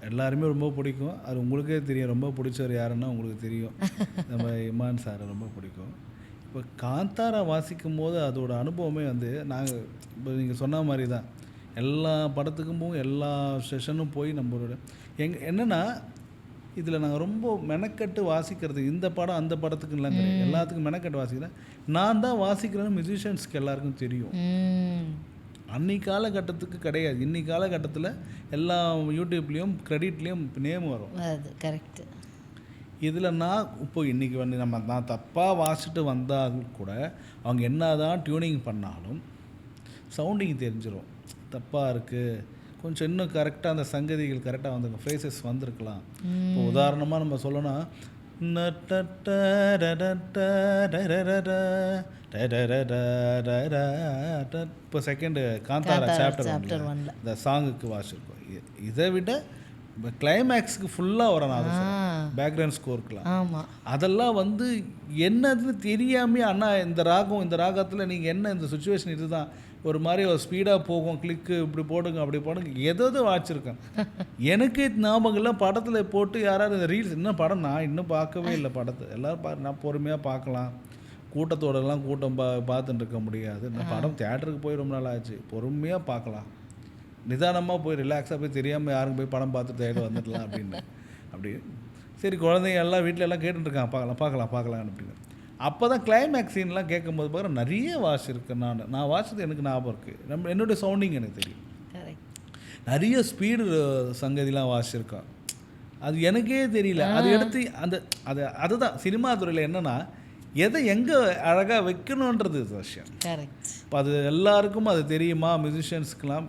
எல்லாருமே ரொம்ப பிடிக்கும். அது உங்களுக்கே தெரியும், ரொம்ப பிடிச்சவர் யாருன்னா உங்களுக்கு தெரியும், நம்ம இமான் சாரை ரொம்ப பிடிக்கும். இப்போ காந்தாரா வாசிக்கும் போது அதோட அனுபவமே வந்து நாங்கள் இப்போ நீங்கள் சொன்ன மாதிரி தான் எல்லா படத்துக்கும் போகும், எல்லா செஷனும் போய் நம்மளோட என்னென்னா இதில் நாங்கள் ரொம்ப மெனக்கட்டு வாசிக்கிறது. இந்த படம் அந்த படத்துக்கு இல்லைங்க, எல்லாத்துக்கும் மெனக்கட்டு வாசிக்கிறேன். நான் தான் வாசிக்கிறேன்னு மியூசிஷியன்ஸ்க்கு எல்லாருக்கும் தெரியும். அன்றைக்கி காலகட்டத்துக்கு கிடையாது. இன்னைக்கு காலகட்டத்தில் எல்லா யூடியூப்லேயும் க்ரெடிட்லேயும் நேம் வரும். அது கரெக்டு. இதில் நான் இப்போ இன்றைக்கி வந்து நான் தப்பாக வாசிட்டு வந்தாலும் கூட அவங்க என்ன தான் டியூனிங் பண்ணாலும் சவுண்டிங் தெரிஞ்சிடும். தப்பாக இருக்குது, கொஞ்சம் இன்னும் கரெக்டாக அந்த சங்கதிகள் கரெக்டாக வந்து ஃப்ரேசஸ் வந்திருக்கலாம். இப்போ உதாரணமாக நம்ம சொல்லணும்னா இப்போ செகண்டு காந்தாரா சாப்டர் 1 இந்த சாங்குக்கு வாசிருக்கோம். இதை விட கிளைமேக்ஸுக்கு ஃபுல்லாக வரும் அது பேக்ரவுண்ட் ஸ்கோருக்குலாம். அதெல்லாம் வந்து என்னதுன்னு தெரியாமல் அண்ணா இந்த ராகத்தில் நீங்கள் என்ன இந்த சுச்சுவேஷன் இதுதான் ஒரு மாதிரி ஒரு ஸ்பீடாக போகும், கிளிக்கு இப்படி போடுங்க அப்படி போடுங்க எதாவது வாட்சிருக்கேன். எனக்கு ஞாபகம்லாம் படத்தில் போட்டு யாராவது இந்த ரீல்ஸ் இன்னும் படம் நான் இன்னும் பார்க்கவே இல்லை. படத்தை எல்லோரும் நான் பொறுமையாக பார்க்கலாம், கூட்டத்தோடலாம் கூட்டம் பார்த்துட்டு இருக்க முடியாது. நான் படம் தியேட்டருக்கு போய் ரொம்ப நாள் ஆச்சு, பொறுமையாக பார்க்கலாம், நிதானமாக போய் ரிலாக்ஸாக போய் தெரியாமல் யாரும் போய் படம் பார்த்து தேடி வந்துடலாம் அப்படின்னு. அப்படி சரி குழந்தைங்க எல்லாம் வீட்டில் எல்லாம் கேட்டுருக்காங்க, பார்க்கலாம் அப்படின்னு. அப்போ தான் கிளைமேக்ஸ் சீன்லாம் கேட்கும்போது பார்க்குற நிறைய வாசிருக்கேன். நான் வாசித்தது எனக்கு ஞாபகம் இருக்குது. என்னுடைய சவுண்டிங் எனக்கு தெரியும். நிறைய ஸ்பீடு சங்கதிலாம் வாசிருக்கேன், அது எனக்கே தெரியல. அது எடுத்து அதுதான் சினிமா துறையில் என்னென்னா எதை எங்கே அழகாக வைக்கணுன்றது விஷயம். இப்போ அது எல்லாருக்கும் அது தெரியுமா? மியூசிஷியன்ஸ்க்கெலாம்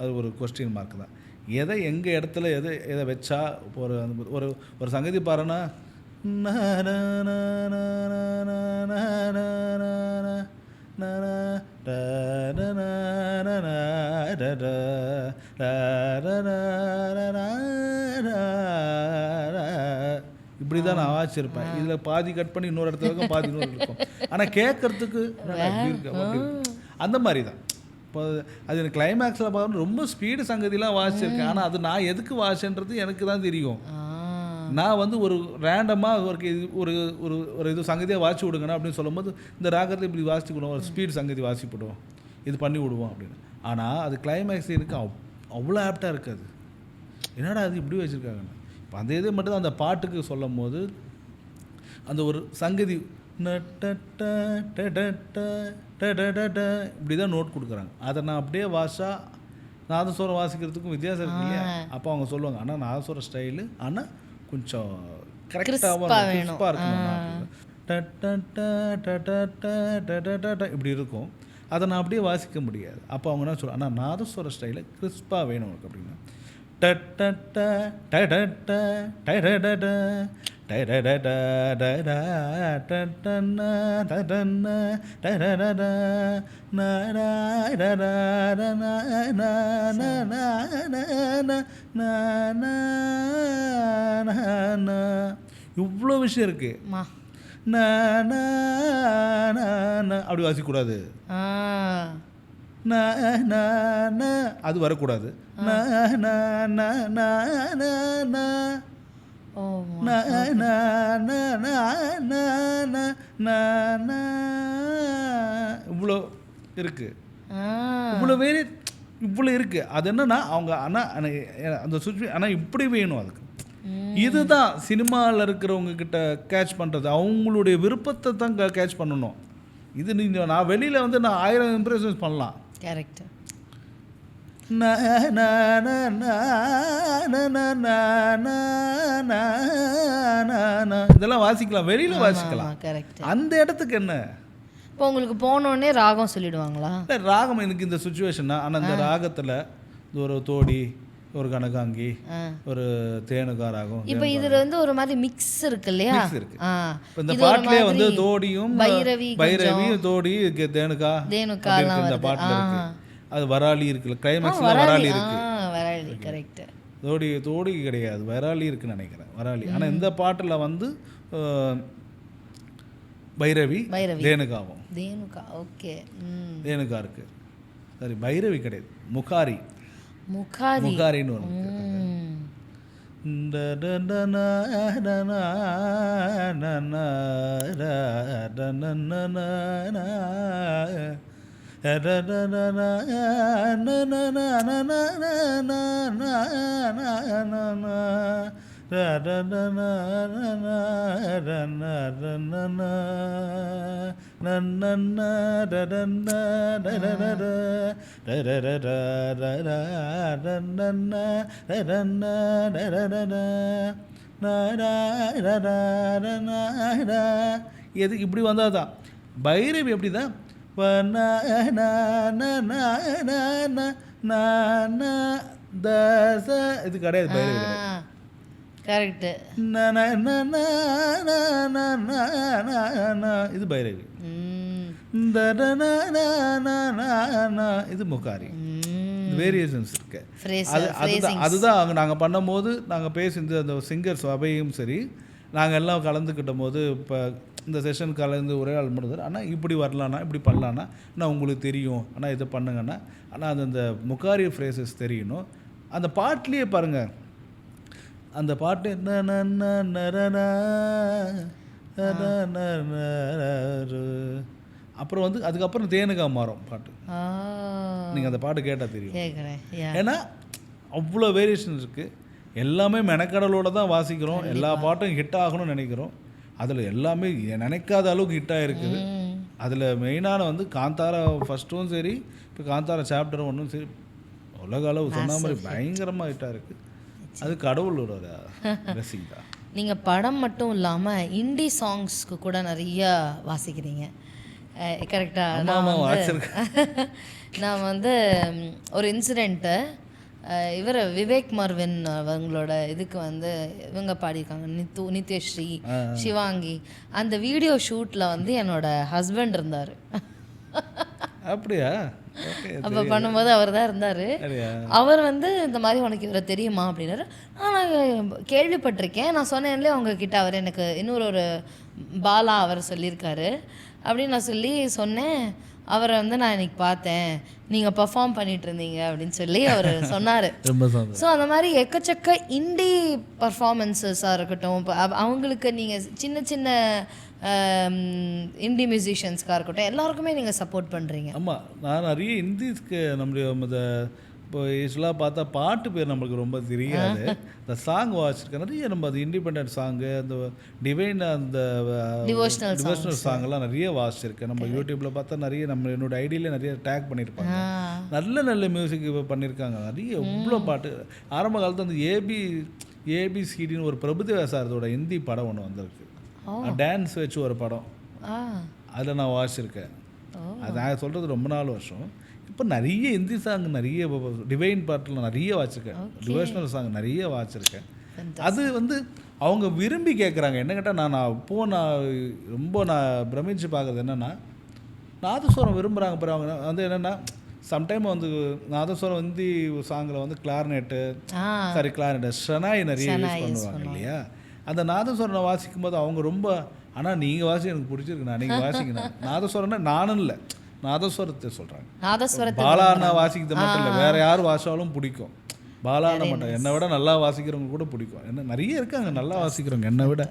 அது ஒரு கொஸ்டின் மார்க் தான். எதை எங்கள் இடத்துல எதை வச்சா ஒரு ஒரு சங்கதி பாருன்னா இப்படி தான் நான் வாசிச்சிருப்பேன். இதில் பாதி கட் பண்ணி இன்னொரு இடத்துல இருக்கும், பாதி இன்னொரு இருக்கும். ஆனால் கேட்கறதுக்கு அந்த மாதிரி தான். இப்போ அது எனக்கு கிளைமேக்ஸில் பார்க்கணும் ரொம்ப ஸ்பீடு சங்கதிலாம் வாசிச்சிருக்கேன். ஆனால் அது நான் எதுக்கு வாசின்றது எனக்கு தான் தெரியும். நான் வந்து ஒரு ரேண்டமாக ஒரு ஒரு ஒரு இது சங்கதியாக வாசி விடுங்கண்ணா அப்படின்னு சொல்லும்போது இந்த ராகத்தில் இப்படி வாசிக்கணும், ஒரு ஸ்பீடு சங்கதி வாசிப்படுவோம், இது பண்ணி விடுவோம் அப்படின்னு. ஆனால் அது கிளைமேக்ஸ் எனக்கு அவ்வளோ ஆப்டாக இருக்காது. என்னடா அது இப்படி வச்சுருக்காங்கண்ணா. இப்போ அந்த இது மட்டும் தான் அந்த பாட்டுக்கு சொல்லும் போது அந்த ஒரு சங்கதி இப்படி தான் நோட் கொடுக்குறாங்க. அதை நான் அப்படியே வாசா நாதஸ்வரம் வாசிக்கிறதுக்கும் வித்தியாசம் இருக்கு இல்லையா. அப்போ அவங்க சொல்லுவாங்க ஆனால் நாதஸ்வர ஸ்டைலு ஆனால் கொஞ்சம் கரெக்டாக இருக்கணும், இப்படி இருக்கும். அதை நான் அப்படியே வாசிக்க முடியாது. அப்போ அவங்க என்ன சொல்லுவாங்க, ஆனால் நாதஸ்வர ஸ்டைலில் கிறிஸ்பாக வேணும் உனக்கு அப்படின்னா இவ்வளோ விஷயம் இருக்கு. அப்படி வாசிக்கூடாது, அது வரக்கூடாது. இவ்வளோ இருக்கு, இவ்வளோ இவ்வளோ இருக்கு. அது என்னன்னா அவங்க ஆனால் அந்த சுச்சுவேஷன் ஆனால் இப்படி வேணும், அதுக்கு இதுதான் சினிமாவில் இருக்கிறவங்க கிட்ட கேட்ச் பண்ணுறது. அவங்களுடைய விருப்பத்தை தான் கேட்ச் பண்ணணும். இது நீங்கள் நான் வெளியில் வந்து நான் 1000 இம்ப்ரெஷன்ஸ் பண்ணலாம். கரெக்ட். இதெல்லாம் வாசிக்கலாம், வெளியில் வாசிக்கலாம். கரெக்ட். அந்த இடத்துக்கு என்ன இப்போ உங்களுக்கு போனோடனே ராகம் சொல்லிடுவாங்களா? இல்லை, ராகம் எனக்கு இந்த சுச்சுவேஷன் தான். ஆனால் இந்த ராகத்தில் ஒரு தோடி, ஒரு கனகாங்கி, ஒரு தேனுகா ராகம். இப்போ இதுல வந்து ஒரு மாதிரி மிக்ஸ் இருக்கு இல்லையா? இருக்கு. இந்த பாட்டிலே வந்து தோடியும் பைரவி தோடி தேனுகா இந்த பாட்டில் இருக்கு. அது வராளி இருக்குல்ல, கிளைமேக்ஸ்ல வராளி இருக்கு. வராளி கரெக்ட். தோடி கிடையாது, வராளி இருக்குன்னு நினைக்கிறேன், வராளி. ஆனால் இந்த பாட்டில் வந்து பைரவி தேனுகாவும். ஓகே. தேனுகா இருக்கு. சரி, பைரவி கிடையாது, முகாரின்னு ஒன்று. எது இப்படி வந்தால் தான் பைரவி. எப்படி தான் இது கிடையாது, பைரவி கரெக்ட். இது பைரவி. இது முகாரி. வேரியேஷன்ஸ் இருக்கு. அதுதான் அங்கே நாங்கள் பண்ணும்போது நாங்கள் பேசி அந்த சிங்கர்ஸ் அவையும் சரி, நாங்கள் எல்லாம் கலந்துக்கிட்ட போது இப்போ இந்த செஷன் கலந்து உரையாடல் முடிஞ்சது. ஆனால் இப்படி வரலான்னா, இப்படி பண்ணலான்னா, ஆனால் உங்களுக்கு தெரியும், ஆனால் இதை பண்ணுங்கன்னா, ஆனால் அது அந்த முகாரி ஃப்ரேசஸ் தெரியணும். அந்த பாட்டிலேயே பாருங்கள், அந்த பாட்டு அப்புறம் வந்து அதுக்கப்புறம் தேனுகா மாறும் பாட்டு. நீங்கள் அந்த பாட்டு கேட்டால் தெரியும். ஏன்னா அவ்வளோ வேரியேஷன் இருக்குது. எல்லாமே மெனக்கடலோடு தான் வாசிக்கிறோம். எல்லா பாட்டும் ஹிட் ஆகணும்னு நினைக்கிறோம். அதில் எல்லாமே நினைக்காத அளவுக்கு ஹிட்டாக இருக்குது. அதில் மெயினான வந்து காந்தாரா ஃபஸ்ட்டும் சரி, இப்போ காந்தாரா சாப்டர் 1ம் சரி, உலக அளவு சொன்ன மாதிரி பயங்கரமாக ஹிட்டாக இருக்குது. அது கடவுளோட ரசிங் தான். நீங்கள் படம் மட்டும் இல்லாமல் இண்டி சாங்ஸ்க்கு கூட நிறையா வாசிக்கிறீங்க, கரெக்டாக? நான் வந்து ஒரு இன்சிடெண்ட்டு, இவர் விவேக் மர்வின் அவங்களோட இதுக்கு வந்து இவங்க பாடியிருக்காங்க, நித்யஸ்ரீ, சிவாங்கி. அந்த வீடியோ ஷூட்டில் வந்து என்னோட ஹஸ்பண்ட் இருந்தார். அப்படியா? அப்போ பண்ணும்போது அவர் தான் இருந்தார். அவர் வந்து இந்த மாதிரி உனக்கு இவரை தெரியுமா அப்படின்னாரு. நான் கேள்விப்பட்டிருக்கேன், நான் சொன்னேன்லேயே அவங்கக்கிட்ட, அவர் எனக்கு இன்னொரு பாலா அவர் சொல்லியிருக்காரு அப்படின்னு நான் சொல்லி சொன்னேன். அவரை வந்து நான் இன்னைக்கு பார்த்தேன், நீங்கள் பர்ஃபார்ம் பண்ணிட்டு இருந்தீங்க அப்படின்னு சொல்லி அவர் சொன்னார். ஸோ அந்த மாதிரி எக்கச்சக்க இண்டி பர்ஃபார்மன்ஸஸாக இருக்கட்டும், இப்போ அவங்களுக்கு நீங்கள் சின்ன சின்ன இண்டி மியூசிஷியன்ஸ்க்காக இருக்கட்டும், எல்லாருக்குமே நீங்கள் சப்போர்ட் பண்ணுறீங்க. ஆமாம், நான் நிறைய இந்திக்கு நம்மளுடைய இப்போ யூஸ்வலாக பார்த்தா பாட்டு பேர் நம்மளுக்கு ரொம்ப தெரியாது. இந்த சாங் வாசிச்சிருக்கேன் நிறைய. நம்ம அது இண்டிபெண்ட் சாங்கு, அந்த டிவைன், அந்த டிவோஷனல் சாங்கெல்லாம் நிறைய வாசிச்சிருக்கேன். நம்ம யூடியூப்பில் பார்த்தா நிறைய, நம்ம என்னோட ஐடியில் நிறைய டேக் பண்ணியிருப்பாங்க. நல்ல நல்ல மியூசிக் இப்போ பண்ணியிருக்காங்க நிறைய. எவ்வளோ பாட்டு. ஆரம்ப காலத்தில் அந்த ஏபிசிடின்னு ஒரு பிரபுதேவா சாரதோட ஹிந்தி படம் ஒன்று வந்திருக்கு, டான்ஸ் வச்சு ஒரு படம். அதில் நான் வாசிச்சிருக்கேன். அது நான் சொல்கிறது ரொம்ப நாள் வருஷம். இப்போ நிறைய ஹிந்தி சாங், நிறைய டிவைன் பாட்டில் நிறைய வாசிச்சிருக்கேன், டிவோஷனல் சாங் நிறைய வாசிச்சிருக்கேன். அது வந்து அவங்க விரும்பி கேட்குறாங்க. என்ன கேட்டால் நான் ரொம்ப பிரமிச்சு பார்க்குறது என்னென்னா, நாதஸ்வரம் விரும்புகிறாங்க. அப்புறம் அவங்க வந்து என்னென்னா, சம்டைம் வந்து நாதஸ்வரம் ஹிந்தி சாங்கில் வந்து கிளாரினெட்டு ஷனாய் நிறைய யூஸ் பண்ணுவாங்க இல்லையா. அந்த நாதஸ்வரனை வாசிக்கும் போது அவங்க ரொம்ப, ஆனால் நீங்கள் வாசி எனக்கு பிடிச்சிருக்குண்ணா, நீங்கள் வாசிக்கணும். நாதஸ்வரம்னா நானும் இல்லை, நாதஸ்வரத்தை சொல்கிறாங்க. பாலாண்ணா வாசிக்கிறது மட்டும் இல்லை, வேறு யார் வாசித்தாலும் பிடிக்கும். பாலாண்ணா மட்டும், என்னை விட நல்லா வாசிக்கிறவங்க கூட பிடிக்கும். என்ன நிறைய இருக்காங்க நல்லா வாசிக்கிறவங்க, என்னை விட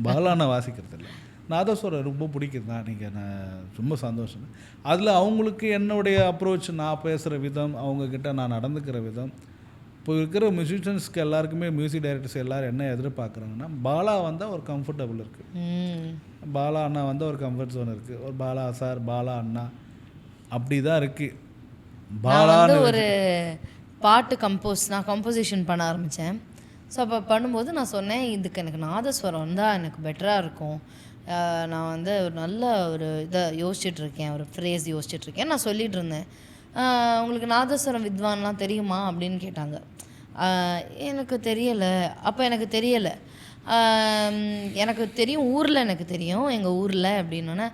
பாலாண்ணா வாசிக்கிறது இல்லை. நாதஸ்வரம் ரொம்ப பிடிக்குது தான். நீங்கள் நான் ரொம்ப சந்தோஷம். அதில் அவங்களுக்கு என்னுடைய அப்ரோச், நான் பேசுகிற விதம், அவங்கக்கிட்ட நான் நடந்துக்கிற விதம், இப்போ இருக்கிற மியூசிஷியன்ஸ்க்கு எல்லாருக்குமே மியூசிக் டைரக்டர்ஸ் எல்லோரும் என்ன எதிர்பார்க்குறாங்கன்னா பாலா வந்தால் ஒரு கம்ஃபர்டபுள் இருக்குது, பாலா அண்ணா வந்தால் ஒரு கம்ஃபர்ட் ஜோன் இருக்குது, ஒரு பாலா சார் பாலா அண்ணா அப்படி தான் இருக்குது. நான் வந்து ஒரு பாட்டு நான் கம்போசிஷன் பண்ண ஆரம்பித்தேன். ஸோ அப்போ பண்ணும்போது நான் சொன்னேன், இதுக்கு எனக்கு நாதஸ்வரம் தான் எனக்கு பெட்டராக இருக்கும், நான் வந்து ஒரு நல்ல ஒரு இதை யோசிச்சுட்ருக்கேன், ஒரு ஃப்ரேஸ் யோசிச்சுட்ருக்கேன் நான் சொல்லிகிட்டு இருந்தேன். உங்களுக்கு நாதஸ்வரம் வித்வான்லாம் தெரியுமா அப்படின்னு கேட்டாங்க. எனக்கு தெரியலை. அப்போ எனக்கு தெரியலை, எனக்கு தெரியும், ஊரில் எனக்கு தெரியும், எங்கள் ஊரில் அப்படின்னோடனே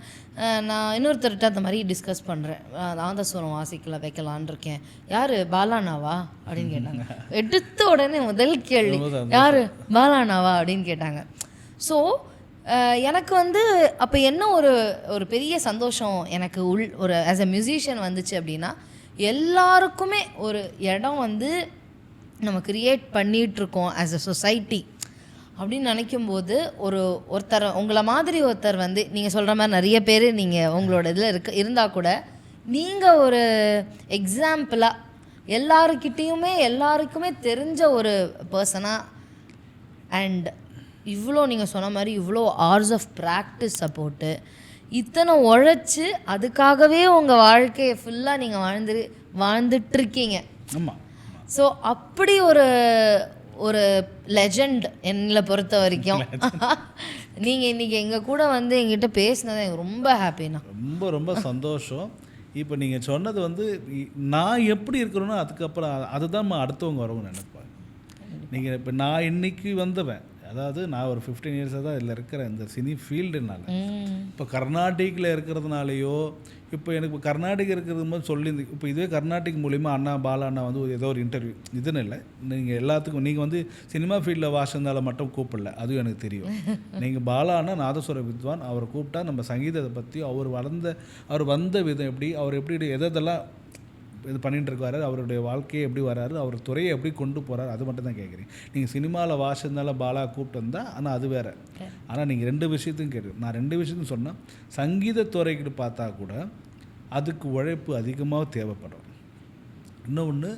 நான் இன்னொருத்தர்கிட்ட அந்த மாதிரி டிஸ்கஸ் பண்ணுறேன், நாதஸ்வரம் வாசிக்கல வைக்கலான் இருக்கேன். யார் பாலானாவா அப்படின்னு கேட்டாங்க. எடுத்த உடனே முதல் கேள்வி யார் பாலானாவா அப்படின்னு கேட்டாங்க. ஸோ எனக்கு வந்து அப்போ என்ன ஒரு பெரிய சந்தோஷம் எனக்கு ஒரு ஆஸ் அ மியூசிஷியன் வந்துச்சு அப்படின்னா, எல்லாருக்குமே ஒரு இடம் வந்து நம்ம க்ரியேட் பண்ணிகிட்ருக்கோம் ஆஸ் அ சொசைட்டி அப்படின்னு நினைக்கும்போது, ஒருத்தர் உங்களை மாதிரி ஒருத்தர் வந்து நீங்கள் சொல்கிற மாதிரி நிறைய பேர் நீங்கள் உங்களோட இதில் இருந்தால் கூட, நீங்கள் ஒரு எக்ஸாம்பிளாக எல்லாருக்குமே தெரிஞ்ச ஒரு பர்சனாக, அண்ட் இவ்வளோ நீங்கள் சொன்ன மாதிரி இவ்வளோ ஹார்ஸ் ஆஃப் ப்ராக்டிஸை போட்டு இத்தனை உழைச்சி அதுக்காகவே உங்கள் வாழ்க்கையை ஃபுல்லாக நீங்கள் வாழ்ந்துட்டுருக்கீங்க. ஆமாம். ஸோ அப்படி ஒரு லெஜண்ட் என்னை பொறுத்த வரைக்கும். நீங்கள் இன்றைக்கி எங்கள் கூட வந்து எங்கிட்ட பேசினது எனக்கு ரொம்ப ஹாப்பிண்ணா, ரொம்ப ரொம்ப சந்தோஷம். இப்போ நீங்கள் சொன்னது வந்து நான் எப்படி இருக்கிறேனோ அதுக்கப்புறம் அதுதான் அடுத்தவங்க வரவங்க நினைப்பாங்க. நீங்கள் இப்போ நான் இன்னைக்கு வந்தவன், அதாவது நான் ஒரு 15 இயர்ஸாக தான் இதில் இருக்கிறேன் இந்த சினி ஃபீல்டுனால. இப்போ கர்நாடிக்கில் இருக்கிறதுனாலையோ, இப்போ எனக்கு கர்நாடிக் இருக்கிறது போது சொல்லியிருந்து, இப்போ இதுவே கர்நாடிக் மூலிமா அண்ணா பாலா அண்ணா வந்து ஏதோ ஒரு இன்டர்வியூ இதுன்னு இல்லை, நீங்கள் எல்லாத்துக்கும் நீங்கள் வந்து சினிமா ஃபீல்டில் வாசிந்தால மட்டும் கூப்பிடல, அதுவும் எனக்கு தெரியும். நீங்கள் பாலா அண்ணா நாதஸ்வர வித்வான், அவரை கூப்பிட்டா நம்ம சங்கீதத்தை பற்றி அவர் வந்த விதம் எப்படி, அவர் எப்படி எதெல்லாம் இது பண்ணிகிட்டு இருக்காரு, அவருடைய வாழ்க்கையை எப்படி வராரு, அவர் துறையை எப்படி கொண்டு போகிறார், அது மட்டும் தான் கேட்குறீங்க. நீங்கள் சினிமாவில் வாசிந்தால பாலா கூப்பிட்டு வந்தால், ஆனால் அது வேறு. ஆனால் நீங்கள் 2 விஷயத்தையும் கேட்குறீங்க. நான் 2 விஷயத்தையும் சொன்னேன். சங்கீதத்துறைக்கு பார்த்தா கூட அதுக்கு உழைப்பு அதிகமாக தேவைப்படும். இன்னொன்று,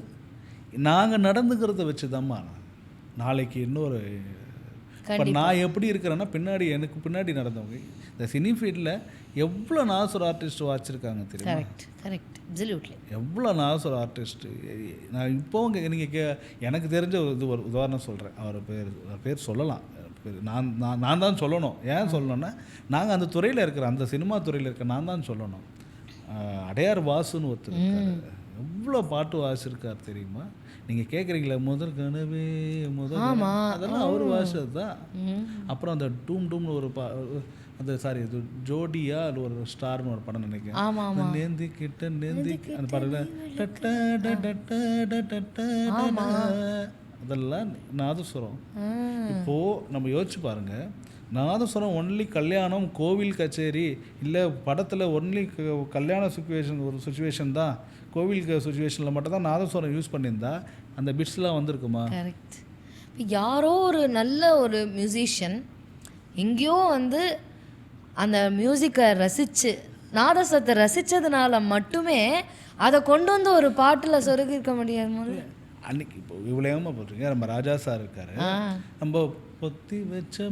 நாங்கள் நடந்துக்கிறத வச்சு தான்மா நாளைக்கு இன்னொரு, இப்போ நான் எப்படி இருக்கிறேன்னா, எனக்கு பின்னாடி நடந்தவங்க இந்த சினி ஃபீல்டில் எவ்வளோ நாசுர ஆர்டிஸ்ட் வாச்சிருக்காங்க தெரியுமா? Correct, absolutely. எவ்வளோ நாசுர ஆர்டிஸ்ட்டு. நான் இப்போவும் எனக்கு தெரிஞ்ச ஒரு உதாரணம் சொல்கிறேன். அவர் பேர் சொல்லலாம், நான் தான் சொல்லணும். ஏன் சொல்லணும்னா, நாங்கள் அந்த துறையில் இருக்கிற, அந்த சினிமா துறையில் இருக்க நான் தான் சொல்லணும். அடையார் வாசுன்னு ஒருத்தர் இருக்காரு, எவ்வளோ பாட்டு வாசிச்சிருக்கார் தெரியுமா? நீங்கள் கேட்குறீங்களா, முதல் கனவே முதல், அதெல்லாம் அவர் வாசிச்சது தான். அப்புறம் அந்த டூம்னு ஒரு அந்த சாரி இது ஜோடியா அது ஒரு ஸ்டார்னு ஒரு படம் நினைக்கிறேன், நேந்திக்கிட்ட அந்த பாடல அதெல்லாம் நாதஸ்வரம். இப்போது நம்ம யோசிச்சு பாருங்கள், நாதஸ்வரம் ஒன்லி கல்யாணம் கோவில் கச்சேரி இல்லை படத்தில் ஒன்லி கல்யாண சுச்சுவேஷன் தான், கோவில் சுச்சுவேஷனில் மட்டும் தான் நாதஸ்வரம் யூஸ் பண்ணியிருந்தா அந்த பிட்ஸ்லாம் வந்திருக்குமா? கரெக்ட். யாரோ ஒரு நல்ல ஒரு மியூசிஷியன் எங்கேயோ வந்து அந்த மியூசிக்கை ரசித்து நாதஸ்வரத்தை ரசித்ததுனால மட்டுமே அதை கொண்டு வந்து ஒரு பாட்டில் சொருகிருக்க முடியாது. அன்னைக்கு இப்போ இவ்வளோ போட்டிருக்கீங்க, நம்ம ராஜா சார் இருக்காரு, நம்ம பொத்தி வச்ச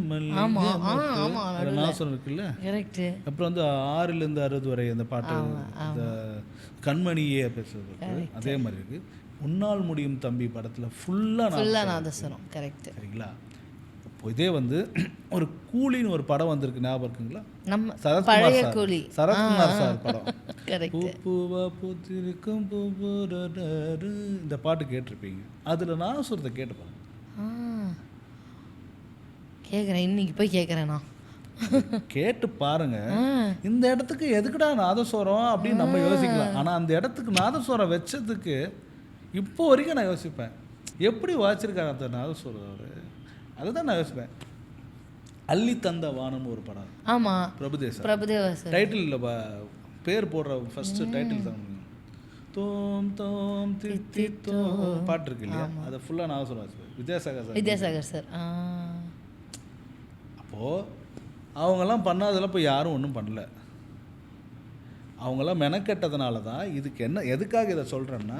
நாசம் இருக்குல்ல, அப்புறம் வந்து 6லேருந்து 60 வரை அந்த பாட்டு, அந்த கண்மணியே பேசுறது அதே மாதிரி இருக்கு. உன்னால் முடியும் தம்பி படத்தில் ஃபுல்லாக நாதஸ்வரம். கரெக்ட், சரிங்களா? இப்போ இதே வந்து ஒரு கூலின்னு ஒரு படம் வந்திருக்கு, ஞாபகம் இருக்குங்களா? நம்ம சரத்குமார் சார் படம், பூவா பூத்திருக்கும் இந்த பாட்டு கேட்டிருப்பீங்க. அதில் நாதஸ்வரத்தை கேட்டுப்பாங்க. கேட்குறேன், இன்னைக்கு போய் கேட்குறேண்ணா, கேட்டு பாருங்க. இந்த இடத்துக்கு எதுக்குடா நாதஸ்வரம் அப்படின்னு நம்ம யோசிக்கலாம். ஆனால் அந்த இடத்துக்கு நாதஸ்வரம் வச்சதுக்கு இப்போ வரைக்கும் நான் யோசிப்பேன், எப்படி வாச்சிருக்காரு அந்த நாதஸ்வரம் அவர், அதுதான் நான் யோசிப்பேன். அள்ளி தந்த வானம்னு ஒரு படம், ஆமாம், பிரபுதேவா டைட்டில் பேர் போடுற ஃபர்ஸ்ட் டைட்டில் தான் தோம் தோம் தித்தி தோம் பாட்டு இருக்கு இல்லையா, அதை ஃபுல்லாக நாதஸ்வரம் வாசிப்பேன். வித்யாசாகர் சார். அப்போது அவங்கெல்லாம் பண்ணாதெல்லாம் இப்போ யாரும் ஒன்றும் பண்ணல. அவங்கெல்லாம் மெனக்கெட்டதுனால தான் இதுக்கு எதுக்காக இதை சொல்கிறேன்னா,